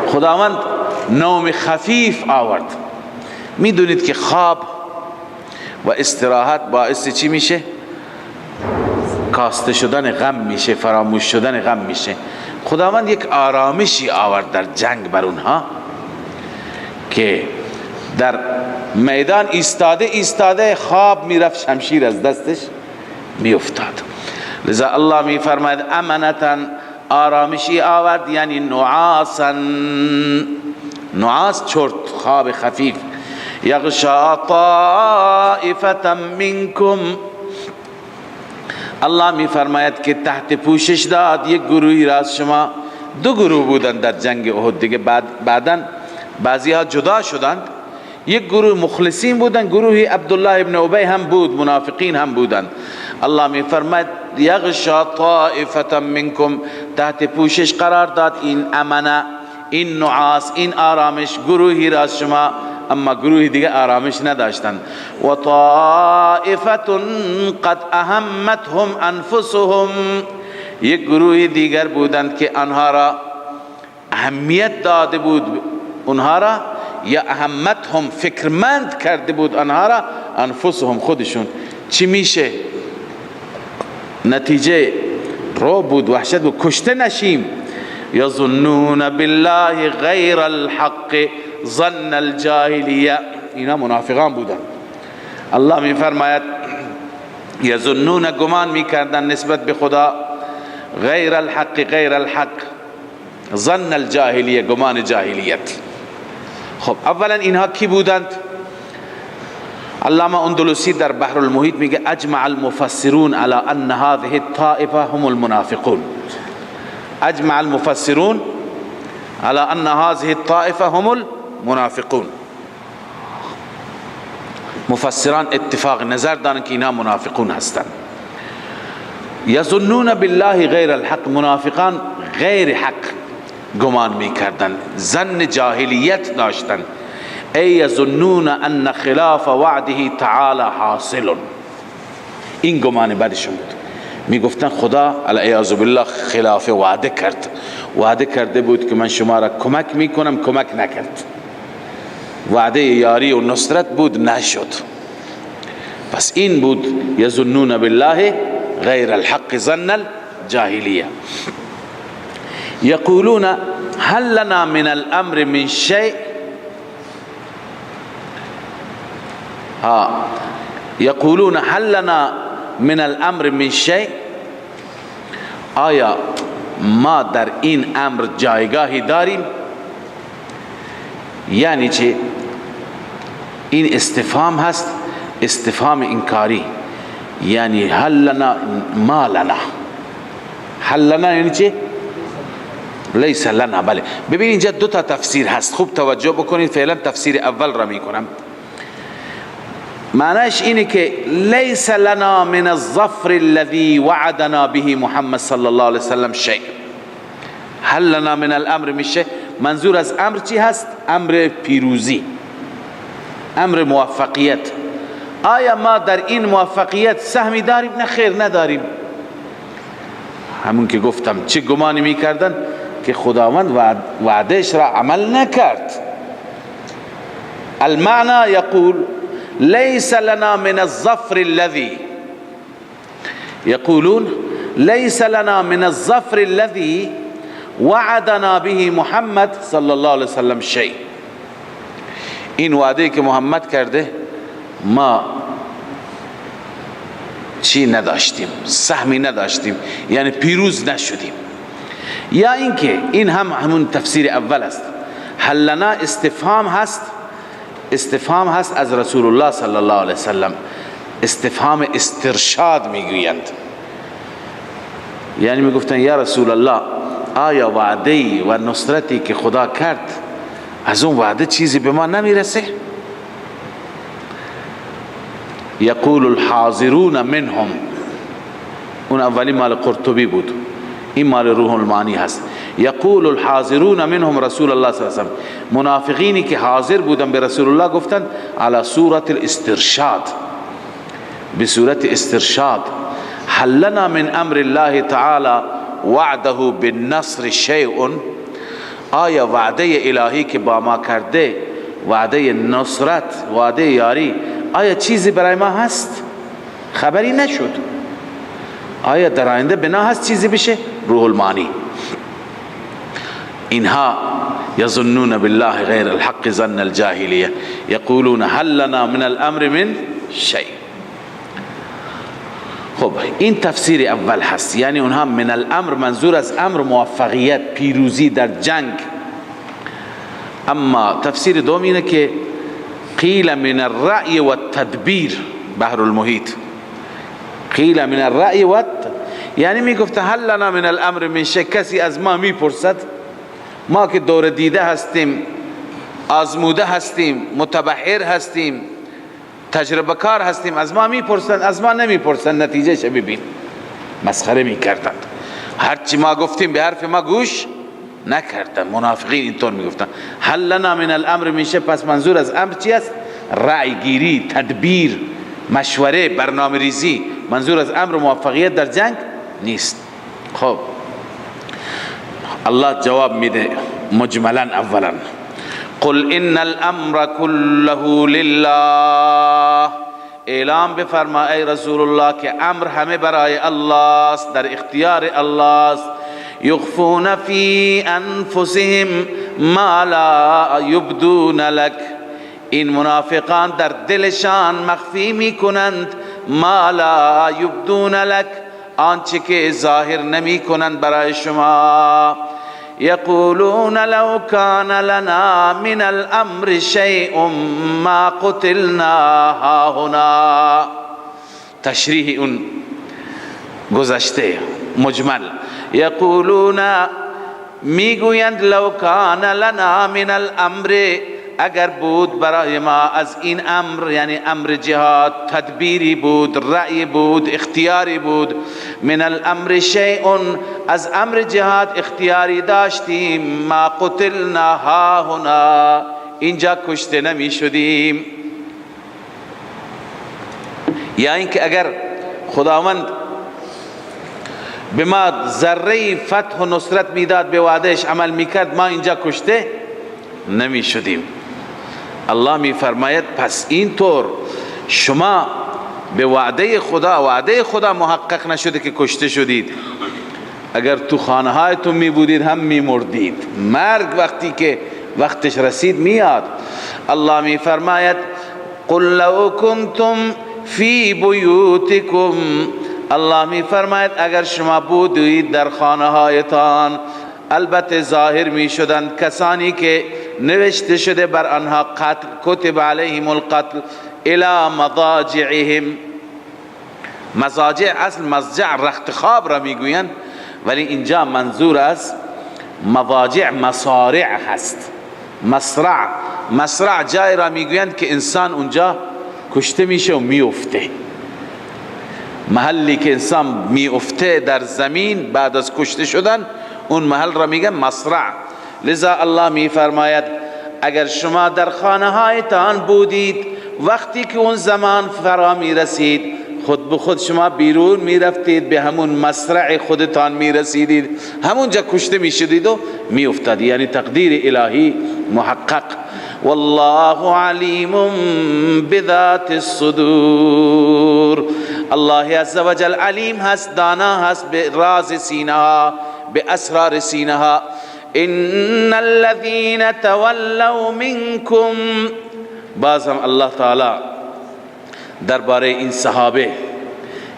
S2: خداوند نوم خفیف آورد. میدونید که خواب و استراحت باعث چی میشه؟ کاسته شدن غم میشه، فراموش شدن غم میشه. خداوند یک آرامشی آورد در جنگ بر اونها که در میدان ایستاده خواب میرفت، شمشیر از دستش میافتاد. لذا الله میفرماید امنة، آرامشی آورد، یعنی نعاسا، نعاس چرت، خواب خفیف. یغشا طائفة منکم، الله می فرماید که تحت پوشش داد یک گروهی را از شما. دو گروه بودن در جنگ احد دیگه، بعداً بعضی ها جدا شدند. یک گروه مخلصین بودن، گروهی عبدالله ابن ابی هم بود، منافقین هم بودن. الله می فرماید یغشا طائفة منکم، تحت پوشش قرار داد این امنه، این نعاس، این آرامش، گروهی را از شما. اما گروهی دیگه آرامش نداشتند. و طائفة قد اهمتهم انفسهم، یک گروهی دیگر بودند که آنها را اهمیت داده بود اونها را، یا اهمتهم فکرمند کرده بود آنها را، انفسهم خودشون. چی میشه؟ نتیجه رو بود، وحشت بود، کشته نشیم. یظنون بالله غیر الحق ظن الجاهلیه، اینا منافقان بودن. الله می فرماید یظنون، گمان میکردن نسبت به خدا، غیر الحق ظن الجاهلیه، گمان جاهلیت. خب اولا اینها کی بودند؟ علامه اندلسی در بحر المحیط میگه اجمع المفسرون على ان هذه الطائفه هم المنافقون. اجمع المفسرون على ان هذه الطائفه هم المنافقون. مفسران اتفاق نظر دارن که اینا منافقون هستند. یظنون بالله غیر الحق، منافقان غیر حق گمان میکردن، ظن جاهلیت داشتن. ای یظنون ان خلاف وعده تعالی حاصل، این گمان بدشون بود. میگفتن خدا العیاذ بالله خلاف وعده کرد، وعده کرده بود که من شما را کمک میکنم، کمک نکرد. وعده یاری و نصرت بود، نشد. پس این بود یظنون بالله غیر الحق ظن الجاهلیه. یقولون هل لنا من الامر من شیء، یقولون هل لنا من الامر من شیء، آیا ما در این امر جایگاهی داریم؟ یعنی چه؟ این استفهام هست، استفهام انکاری. یعنی هل لنا ما لنا، هل لنا یعنی چه؟ لیس لنا. بله، ببین اینجا دو تا تفسیر هست، خوب توجه بکنید. فعلا تفسیر اول را میکنم. معنیش اینه که لیس لنا من الظفر الذي وعدنا به محمد صلی الله علیه وسلم شیء. هل لنا من الامر من شیء، منظور از امر چی هست؟ امر پیروزی، امر موفقیت. آیا ما در این موفقیت سهمی داریم؟ نه خیر، نداریم. همون که گفتم چه گمانی میکردن که خداوند وعدهش را عمل نکرد. المعنى یقول لیس لنا من الظفر الذي، یقولون لیس لنا من الظفر الذي وعدنا به محمد صلی الله علیه وسلم شیء. این وعده که محمد کرده ما چی نداشتیم، سهمی نداشتیم، یعنی پیروز نشدیم. یا اینکه این هم همون تفسیر اول است. هل لنا استفهام هست از رسول الله صلی الله علیه وسلم، استفهام استرشاد میگویند، یعنی میگفتن یا رسول الله آیا وعده و نصرتی که خدا کرد از اون وعده چیزی به ما نمیرسه؟ یقول الحاضرون منهم، اون اولی مال قرطبی بود، این مال روح المعانی هست. یقول الحاضرون منهم رسول الله صلی الله علیه وسلم، منافقینی که حاضر بودن به رسول الله گفتند على صورت الاسترشاد، به صورت استرشاد. هل لنا من امر الله تعالی وعده بالنصر شیء، آیا وعده الهی که با ما کرده، وعده نصرت، وعده یاری، آیا چیزی برای ما هست؟ خبری نشد. آیا در آینده بنا هست چیزی بشه؟ روح المعانی. اینها یظنون بالله غیر الحق ظن الجاهلیه یقولون هل لنا من الامر من شیء. خب این تفسیر اول هست، یعنی اونها من الامر منظور از امر موفقیت، پیروزی در جنگ. اما تفسیر دوم اینه که قیل من الرأی و التدبیر، بحر المحیط، قیل من الرأی و یعنی میگفته هل لنا من الامر من شیء، کسی از ما میپرسد، ما که دور دیده هستیم، آزموده هستیم، متبحر هستیم، تجربه کار هستیم، از ما میپرسند؟ از ما نمیپرسند. نتیجه ش ببین، مسخره میکردند، هرچی ما گفتیم به حرف ما گوش نکردند. منافقین اینطور میگفتن هل لنا من الامر من شیء، پس منظور از امر چی است؟ رأی گیری، تدبیر، مشوره، برنامه ریزی. منظور از امر موفقیت در جنگ نیست. خب الله جواب میده مجملا. اولا قل ان الامر كله لله، اعلام بفرما ای رسول الله که امر همه برای الله است، در اختیار الله است. یخفون فی انفسهم ما لا یبدون لك، این منافقان در دلشان مخفی میکنند ما لا یبدون لك، آنچه که ظاهر نمی کنند برای شما. یقولون لو کان لنا من الامر شیء ما قتلنا هاهنا، تشریح اون گذشته مجمل. یقولون میگویند لو کان لنا من الامر، اگر بود برای ما از این امر، یعنی امر جهاد، تدبیری بود، رأی بود، اختیاری بود. من الامر شیء، از امر جهاد اختیاری داشتیم. ما قتلنا هاهنا، اینجا کشته نمی شدیم. یا اینکه اگر خداوند به ما ذره فتح و نصرت میداد، به وعدهش عمل میکرد، ما اینجا کشته نمی شدیم. الله می فرماید پس اینطور شما به وعده خدا محقق نشده که کشته شدید. اگر تو خانه هایتون می بودید هم می مردید. مرگ وقتی که وقتش رسید میاد. الله می فرماید قل لو کنتم فی بیوتکم، الله می فرماید اگر شما بودید در خانه هایتان، البته ظاهر می شدند کسانی که نوشته شده بر آنها قتل، کتب علیهم القتل الى مضاجعهم. مضاجع اصل مضجع رخت خواب را میگویند، ولی اینجا منظور از مضاجع مصارع هست. مصرع جای را میگویند که انسان اونجا کشته میشه و میفته. محلی که انسان میفته در زمین بعد از کشته شدن، اون محل را میگن مصرع. لذا الله می فرماید اگر شما در خانه هایتان بودید، وقتی که اون زمان فرا می رسید، خود به خود شما بیرون می رفتید، به همون مصرع خودتان می رسیدید، همونجا کشته می شدید و می افتاد. یعنی تقدیر الهی محقق. والله علیم بذات الصدور، الله عزوجل علیم هست، دانا هست به راز سینه ها، به اسرار سینه ها. ان الذين تولوا منكم، باز هم الله تعالی درباره این صحابه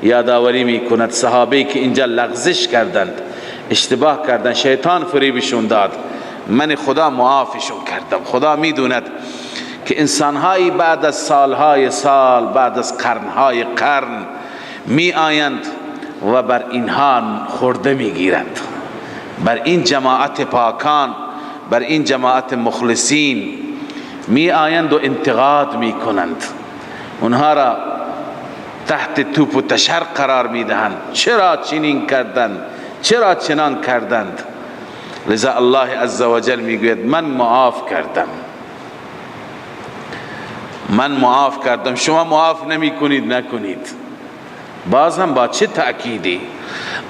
S2: یادآوری می کند، صحابه که اینجا لغزش کردند. اشتباه کردن، شیطان فریبشون داد، من خدا معافشون کردم. خدا میدوند که انسانهایی بعد از سالهای سال، بعد از قرنهای قرن می آیند و بر اینها خورده می گیرند، بر این جماعت پاکان، بر این جماعت مخلصین می آیند و انتقاد می کنند، اونها را تحت توپ و تشر قرار می دهند. چرا چنین کردند؟ چرا چنان کردند؟ لذا الله عزوجل می گوید من معاف کردم، من معاف کردم، شما معاف نمی کنید نکنید. باز هم با چه تأکیدی؟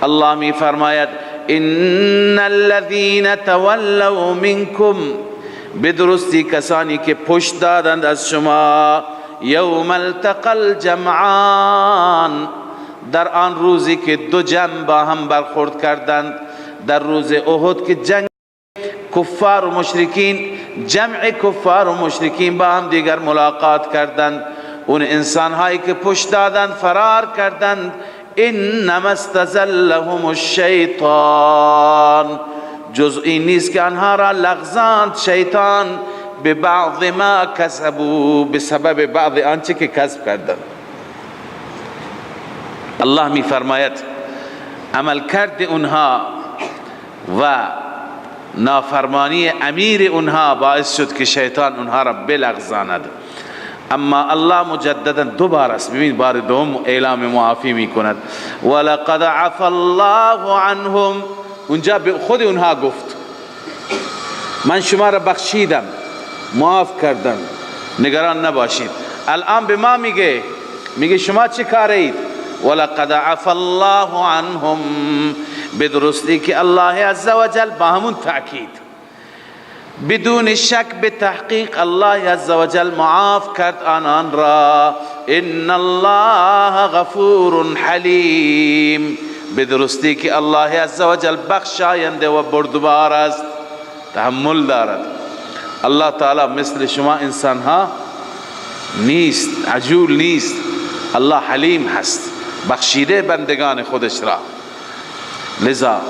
S2: الله می فرماید ان الذين تولوا منكم، بدرستی کسانی که پشت دادند از شما، یوم التقى الجمعان، در آن روزی که دو جمع با هم برخورد کردند، در روز احد که جنگ کفار و مشرکین، جمع کفار و مشرکین با هم دیگر ملاقات کردند، اون انسان هایی که پشت دادند فرار کردند، انما استزلهم الشیطان، جز این نیست که آنها را لغزاند شیطان، به بعض ما کسبوا، به سبب بعض آنچه که کسب کردند. الله می فرماید عمل کرد اونها و نافرمانی امیر اونها باعث شد که شیطان اونها را بلغزاند. اما الله مجددا دوباره است، ببین بار دوم اعلام معافی می کند، ولقد عفا الله عنهم، اونجا به خود اونها گفت من شما را بخشیدم، معاف کردم، نگران نباشید. الان به ما میگه شما چه کارید؟ ولقد عفا الله عنهم، بدرستی که الله عزوجل با همون تأکید بدون شک به تحقیق الله عزوجل معاف کرد آنان را. ان الله غفور حلیم، بدرستی که الله عزوجل بخشاینده و بردبار است، تحمل دارد. الله تعالی مثل شما انسان ها نیست، عجول نیست، الله حلیم هست، بخشیده بندگان خودش را. لذا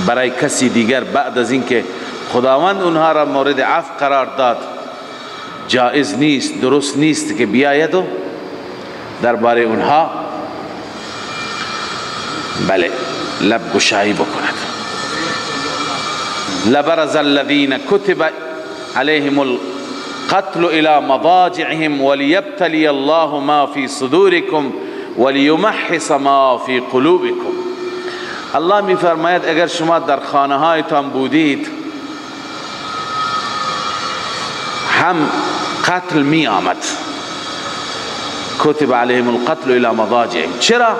S2: برای کسی دیگر بعد از اینکه خداوند اونها را مورد عفو قرار داد، جائز نیست، درست نیست که بیاید و درباره اونها بله لب گشایی بکند. لبرز الذين كتب عليهم القتل الى مضاجعهم وليبتلي الله ما في صدوركم وليمحص ما في قلوبكم. الله می فرماید اگر شما در خانه هایتان بودید هم قتل می آمد، کتب علیهم القتل الى مضاجعهم. چرا؟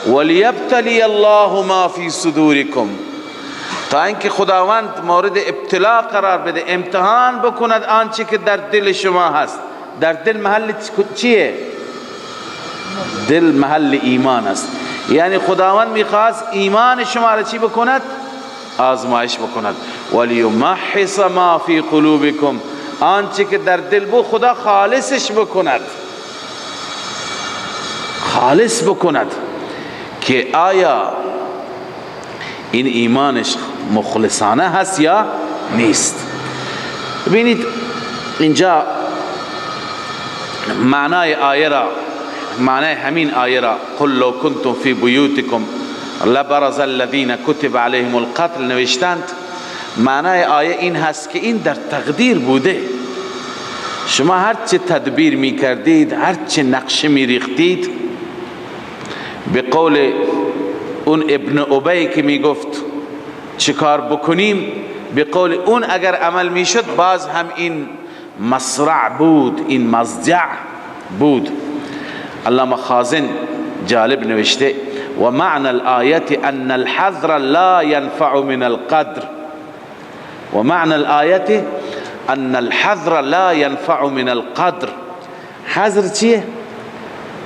S2: وليبتلي الله ما في صدوركم، تا اینکه خداوند مورد ابتلا قرار بده، امتحان بکند آنچه که در دل شما هست. در دل محل چیه؟ دل محل ایمان است. یعنی خداوند میخواست ایمان شما را چی بکند؟ آزمایش بکند. ولیمحص ما فی قلوبکم، آنچه که در دل بود خدا خالصش بکند، خالص بکند که آیا این ایمانش مخلصانه هست یا نیست. ببینید اینجا معنای آیه را، معنای همین آیه را قل لو کنتم فی بیوتکم لبرز الذین کتب علیهم القتل نوشتند. معنای آیه این هست که این در تقدیر بوده. شما هر چه تدبیر می کردید، هر چه نقشه می ریختید، به قول اون ابن ابی که می گفت چه کار بکنیم، به قول اون اگر عمل می شد باز هم این مصرع بود، این مضجع بود. علامه خازن جالب نوشته و معنی الآیت ان الحذر لا ينفع من القدر، و معنی الآیت ان الحذر لا ينفع من القدر. حذر چیه؟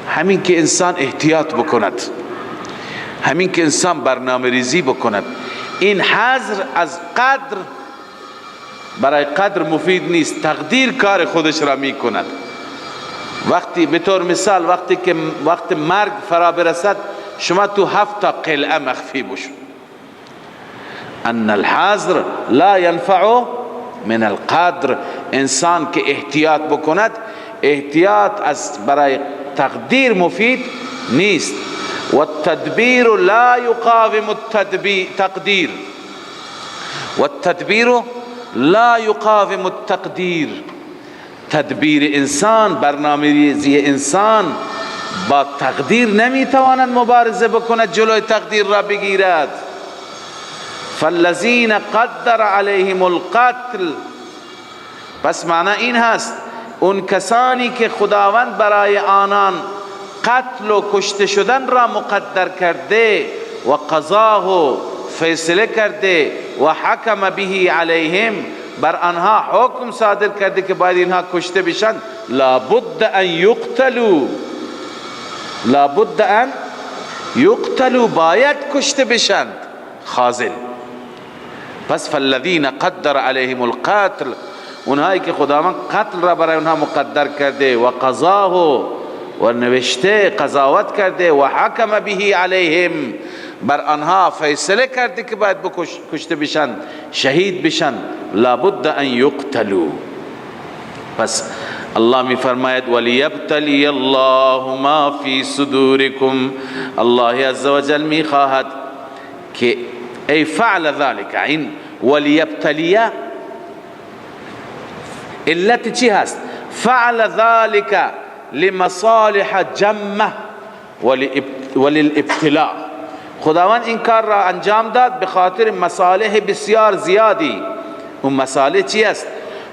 S2: همین که انسان احتیاط بکند، همین که انسان برنامه ریزی بکند. این حذر از قدر برای قدر مفید نیست، تقدیر کار خودش را می کند. وقتی به طور مثال وقت مرگ فرا برسد، شما تو 7 تا قلعه مخفی بشو، ان الحذر لا ينفع من القدر. انسان که احتیاط بکند، احتیاط از برای تقدیر مفید نیست. و التدبیر لا یقاوم التقدیر، و التدبیر لا یقاوم التقدیر. تدبیر انسان، برنامه‌ریزی انسان با تقدیر نمیتواند مبارزه بکند، جلوی تقدیر را بگیرد. فالذین قدر علیهم القتل، پس معنی این هست اون کسانی که خداوند برای آنان قتل و کشته شدن را مقدر کرده و قضاه فیصله کرده و حکم به علیهم، بر آنها حکم صادر کرده که باید اینها کشته بشن، لابد ان یقتلوا، لابد ان یقتلوا، باید کشته بشند. خازن. پس فالذین قدر علیهم القتل، اونهایی که خداوند قتل را برای اونها مقدر کرده و قضاه و نوشته قضاوت کرده و حکم به علیهم، بر آنها فیصله کرده که باید کشته بشن، شهید بشن، لابد ان یقتلوا. پس الله می فرماید ولیبتلی الله ما فی صدورکم، الله عزوجل می خواهد که ای فعل ذلك، این ولیبتلیه علت چی هست؟ فعل ذلك لمصالح جمه وللابتلاء. خداوند این کار را انجام داد به خاطر مصالح بسیار زیادی. اون مصالح چی است؟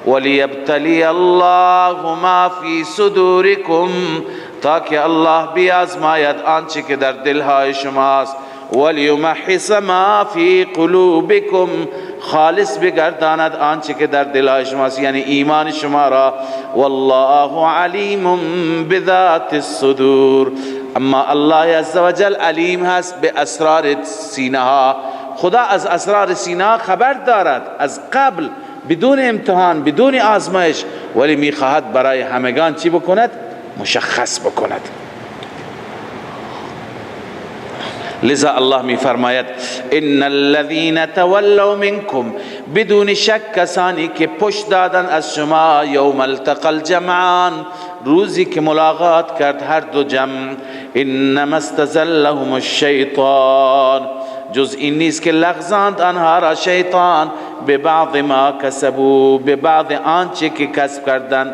S2: ولیبتلی الله ما فی صدورکم، تاکه الله بیازماید آنچه که در دلهای شماست، ولیمحص ما فی قلوبکم، خالص بگرداند آنچه که در دلهای شماست، یعنی ایمان شما را. والله علیم بذات الصدور، اما الله عزوجل علیم هست به اسرار سینه ها. خدا از اسرار سینه ها خبر دارد از قبل، بدون امتحان، بدون آزمایش، ولی میخواهد برای همگان چی بکند؟ مشخص بکند. لذا الله می فرماید ان الذين تولوا منكم، بدون شک کسانی که پشت دادن از شما، یوم التقى الجمعان، روزی که ملاقات کرد هر دو جمع، انما استزلهم الشیطان، جز این نیست که لغزاند آنها را شیطان، به بعض ما کسبوا، به بعض آنچه که کسب کردند.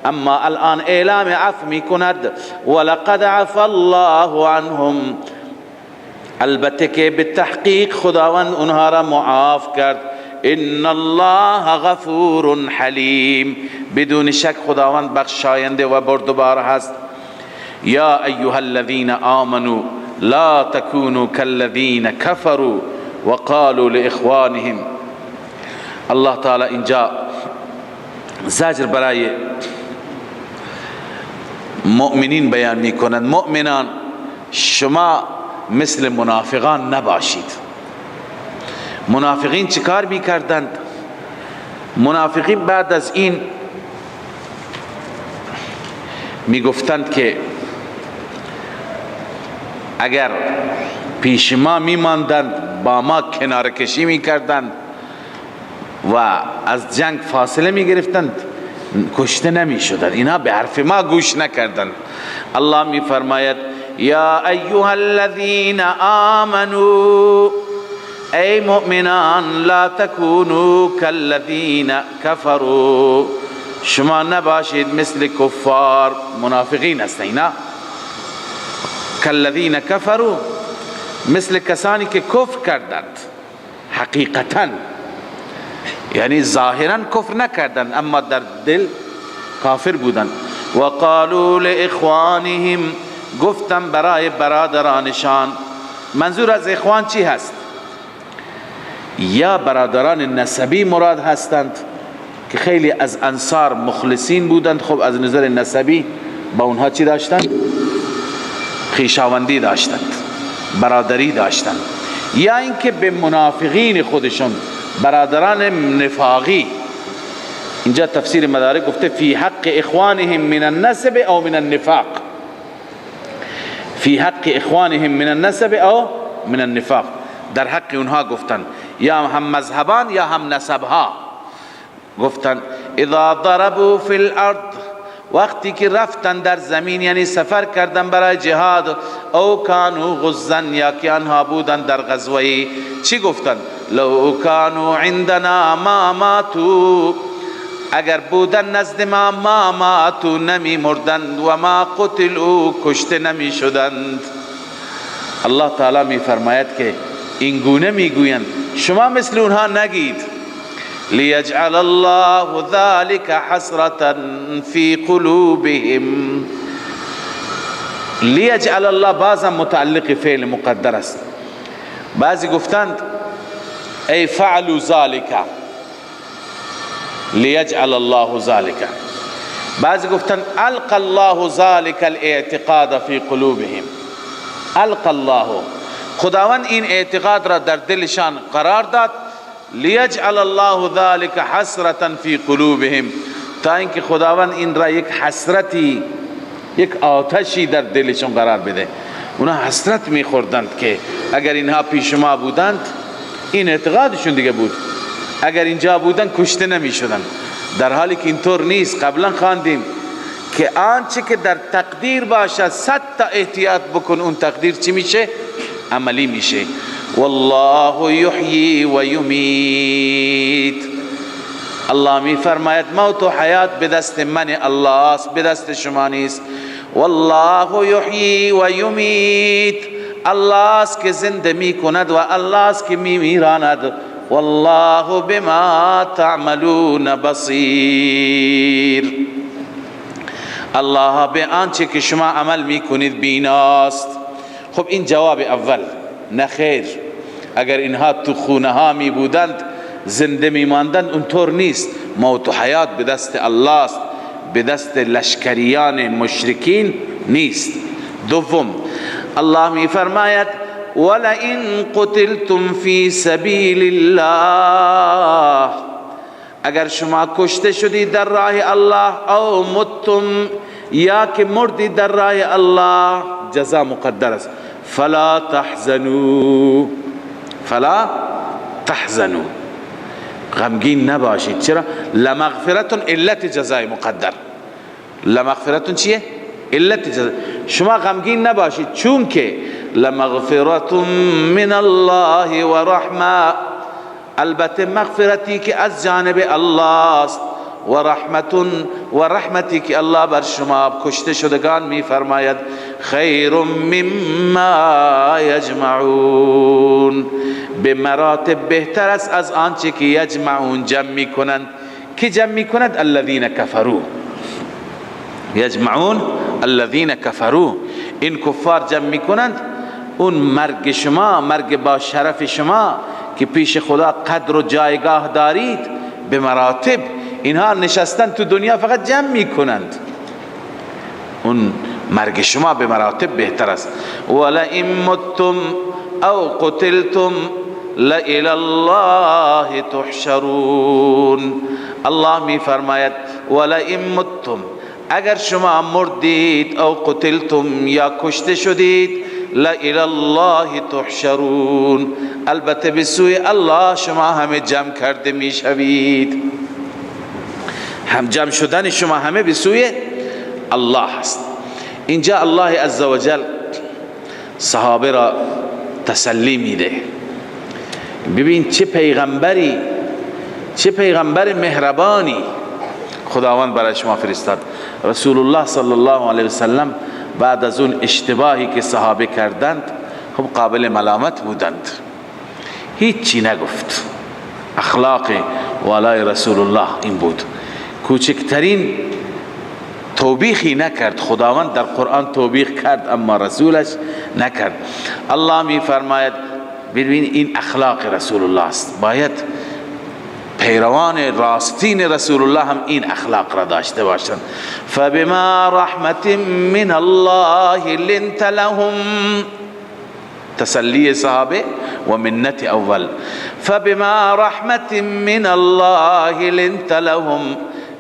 S2: اما الان اعلام عفو می کند، ولقد عفا الله عنهم، البته که به تحقیق خداوند اونها را معاف کرد. ان الله غفور حلیم، بدون شک خداوند بخشاینده و بردبار هست. یا ایها الذین آمنوا لا تكونوا كالذین كفروا وقالوا لاخوانهم. الله تعالی اینجا زجر برای مؤمنین بیان می کنند. مؤمنان شما مثل منافقان نباشید. منافقین چیکار میکردند؟ منافقین بعد از این میگفتند که اگر پیش ما میماندند با ما کنار کشی میکردند و از جنگ فاصله میگرفتند، کشته نمیشدند. اینا به حرف ما گوش نکردند. الله میفرماید یا ایها الذین آمنوا، ای مؤمنان، لا تکونوا کالذین کفروا، شما نباشید مثل کفار. منافقین هستند اینا. کالذین کفروا، مثل کسانی که کفر کردند حقیقتا، یعنی ظاهرا کفر نکردند اما در دل کافر بودند. و قالوا لاخوانهم، گفتم برای برادرانشان. منظور از اخوان چی هست؟ یا برادران نسبی مراد هستند که خیلی از انصار مخلصین بودند، خب از نظر نسبی با اونها چی داشتند؟ خویشاوندی داشتند، برادری داشتند. یا اینکه به منافقین خودشون برادران نفاقی. اینجا تفسیر مدارک گفته فی حق اخوانهم من النسب او من النفاق، فی حق اخوانهم من النسب او من النفاق، در حق اونها گفتن. یا هم مذهبان یا هم نسبها. گفتن اذا ضربوا فی الارض، وقتی که رفتن در زمین یعنی سفر کردن برای جهاد، او کانوا غزن، یا که آنها بودن در غزوه، چی گفتن؟ لو کانوا عندنا ما ماتوا، اگر بودن نزد ما ماتوا، نمی مردند، و ما قتلوا، کشته نمی شدند. الله تعالی می فرماید که این گونه می گویند، شما مثل اونها نگید. لیجعل الله ذلك حسرة في قلوبهم. لیجعل الله بعضا متعلق فعل مقدر است، بعضی گفتند ای فعلوا ذلك لیجعل الله ذلك، بعضی گفتند القى الله ذلك الاعتقاد في قلوبهم. القى الله، خداوند این اعتقاد را در دلشان قرار داد. لیجعل الله ذلك حسرة في قلوبهم، تا اینکه خداوند این را یک حسرتی، یک آتشی در دلشون قرار بده. اونا حسرت میخوردند که اگر اینها پیش ما بودند، این اعتقادشون دیگه بود، اگر اینجا بودند کشته نمیشدند. در حالی که اینطور نیست. قبلا خواندیم که آنچه که در تقدیر باشد 100 تا احتیاط بکن، اون تقدیر چی میشه؟ عملی میشه. والله یحیی و یمیت. الله می فرماید موت و حیات به دست من الله است، به دست شما نیست. والله یحیی و یمیت، الله است که زنده می کند و الله است که می میراند. والله بما تعملون بصیر، الله به آنچه که شما عمل می کنید بیناست. خب این جواب اول. نه خیر، اگر اینها تو خونه ها می بودند زنده می ماندند، اونطور نیست. موت و حیات به دست الله است، به دست لشکریان مشرکین نیست. دوم، الله می فرماید ولئن قتلتم فی سبیل الله، اگر شما کشته شدید در راه الله، او متم، یا که مردید در راه الله، جزا مقدر است. فلا تحزنوا، فلا تحزنوا، غمگین نباشید. چرا؟ لمغفرتون علت جزای مقدر. لمغفرتون چیه؟ علت جزای. شما غمگین نباشید، چون که لمغفرتون من الله و رحمه، البته مغفرتی که از جانب الله است، و رحمتی که الله بر شما کشته شدگان می فرماید خیر مما یجمعون، به مراتب بهتر است از آنچه که یجمعون جمع می کنند. کی جمع می کند؟ الذین کفروا. یجمعون الذین کفروا، این کفار جمع می کنند اون مرگ شما، مرگ با شرف شما که پیش خدا قدر و جایگاه دارید به مراتب. اینها نشستن تو دنیا فقط جمع می کنند، اون مرگ شما به مراتب بهتر است. ولئن متم او قتلتم لإلی الله تحشرون. الله می فرماید ولئن متم، اگر شما مردید، او قتلتم، یا کشته شدید، لإلی الله تحشرون، البته به سوی الله شما همه جمع کرده می شوید. هم جمع شدن شما همه به سوی الله است. اینجا الله عزوجل صحابه را تسلی میده. ببین چه پیغمبری، چه پیغمبر مهربانی خداوند برای شما فرستاد. رسول الله صلی الله علیه وسلم بعد از اون اشتباهی که صحابه کردند، خب قابل ملامت بودند، هیچی نگفت. اخلاق والای رسول الله این بود، کوچکترین توبیخی نکرد. خداوند در قرآن توبیخ کرد اما رسولش نکرد. الله می فرماید ببین این اخلاق رسول الله است، باید پیروان راستین رسول الله هم این اخلاق را داشته باشند. فبما رحمت من الله لنت لهم، تسلی صحابه و منت اول. فبما رحمت من الله لنت لهم،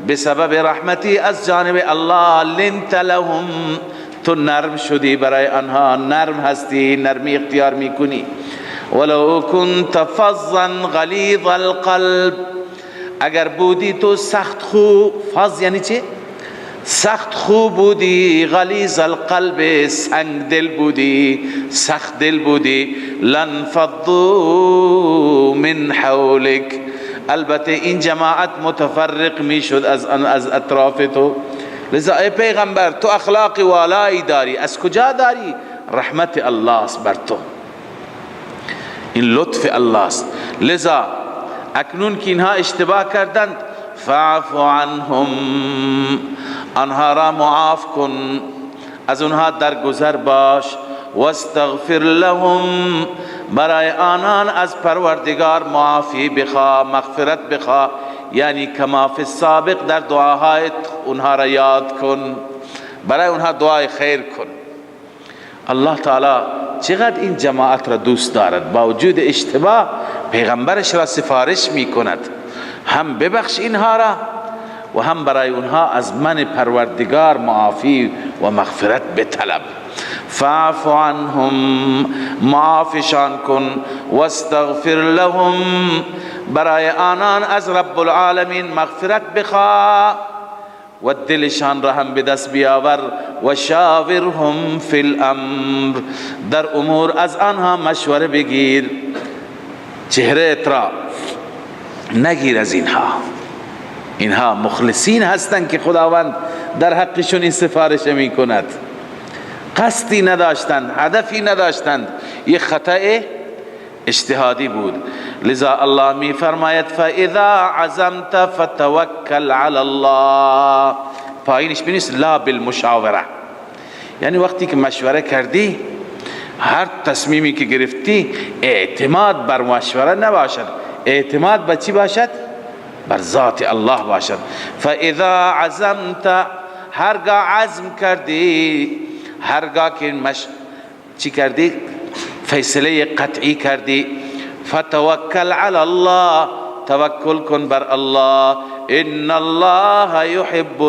S2: بسبب رحمتی از جانب الله، لنت لهم، تو نرم شدی برای آنها، نرم هستی، نرمی اختیار میکنی. ولو كنت فظا غلیظ القلب، اگر بودی تو سخت خو، فظ یعنی چه؟ سخت خو بودی، غلیظ القلب سنگ دل بودی، سخت دل بودی، لانفضوا من حولک، البته این جماعت متفرق می شد از اطراف تو. لذا ای پیغمبر تو اخلاق والایی داری، از کجا داری؟ رحمت الله است بر تو، این لطف الله است. لذا اکنون که اینها اشتباه کردند، فاعف عنهم، آنها را معاف کن، از اونها درگذر باش. واستغفر لهم، برای آنان از پروردگار معافی بخواه، مغفرت بخواه، یعنی کما فی السابق در دعاهای اونها را یاد کن، برای اونها دعای خیر کن. الله تعالی چقدر این جماعت را دوست دارد، با وجود اشتباه پیغمبرش را سفارش می کند، هم ببخش اینها را و هم برای اونها از من پروردگار معافی و مغفرت بطلب. فاعف عنهم، معافشان کن. واستغفر لهم، برای آنان از رب العالمین مغفرت بخواه و دلشان را هم به دست بیاور. و شاورهم فی الامر، در امور از آنها مشوره بگیر، چهره را نگیر از اینها مخلصین هستند که خداوند در حقشون این سفارش می کند، قصدی نداشتند، هدفی نداشتند، یک خطأ اجتهادی بود. لذا الله می فرماید فاذا عزمت فتوکل علی الله، پایینش بنویس لا بالمشاوره، یعنی وقتی که مشوره کردی، هر تصمیمی که گرفتی اعتماد بر مشوره نباشد، اعتماد به چی باشد؟ بر ذات الله باشد. فاذا عزمت، هرگاه عزم کردی، هرگاه که چی کردی؟ فیصله قطعی کردی. فتوکل علی الله، توکل کن بر الله. ان الله يحب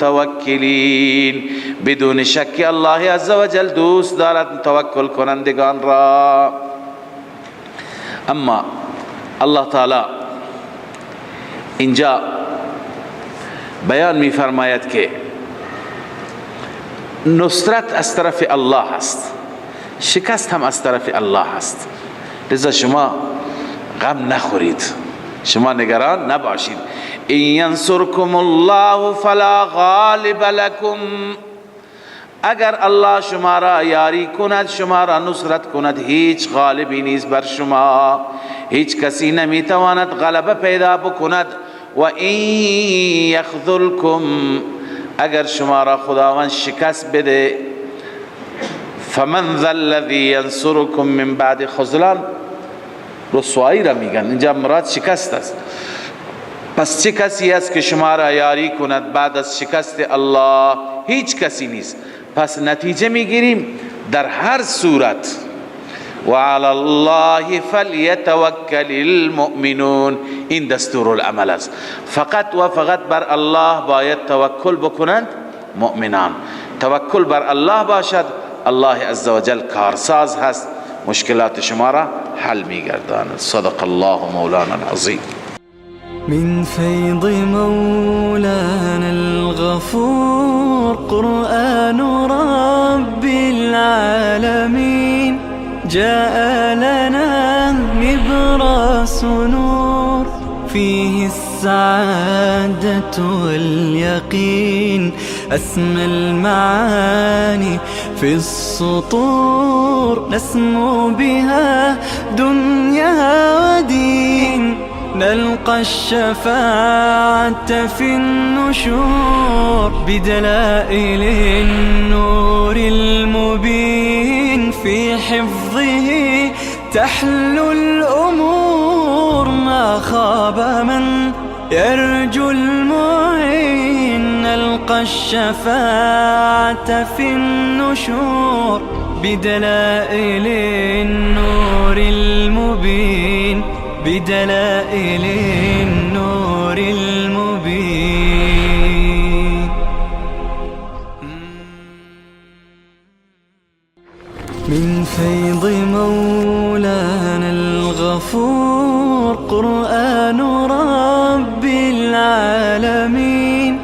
S2: المتوکلین، بدون شک الله عز وجل دوست دارد توکل کنندگان را. اما الله تعالی اینجا بیان می فرماید که نصرت از طرف الله است، شکست هم از طرف الله است. لذا شما غم نخورید، شما نگران نباشید. ان ینصرکم الله فلا غالب لکم، اگر الله شما را یاری کند، شما را نصرت کند، هیچ غالبی نیست بر شما، هیچ کسی نمیتواند غلبه پیدا بکند. و این یخذلکم، اگر شما را خداوند شکست بده، فمن ذا الذی ینصرکم من بعد خذلان، رسوایی را میگن، اینجا مراد شکست است. پس چه کسی است که شما را یاری کند بعد از شکست الله؟ هیچ کسی نیست. پس نتیجه میگیریم در هر صورت و علی الله فلیتوکل المؤمنون، این دستور العمل است. فقط و فقط بر الله باید توکل بکنند مؤمنان. توکل بر الله باشد، الله عزوجل کارساز هست، مشکلات شما را حل میگرداند. صدق الله مولانا العظیم.
S1: من فيض مولانا الغفور قرآن رب العالمين، جاء لنا نبراس نور فيه السعادة واليقين، أسمى المعاني في السطور نسمو بها دنيا ودين، نلقى الشفاعة في النشور بدلائل النور المبين، في حفظه تحلو الأمور، ما خاب من يرجو المعين، نلقى الشفاعة في النشور بدلائل النور المبين، بدلائل النور المبين. من فيض مولانا الغفور قرآن رب العالمين،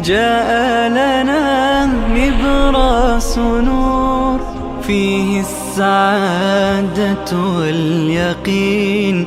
S1: جاء لنا نبراس نور فيه السعادة واليقين.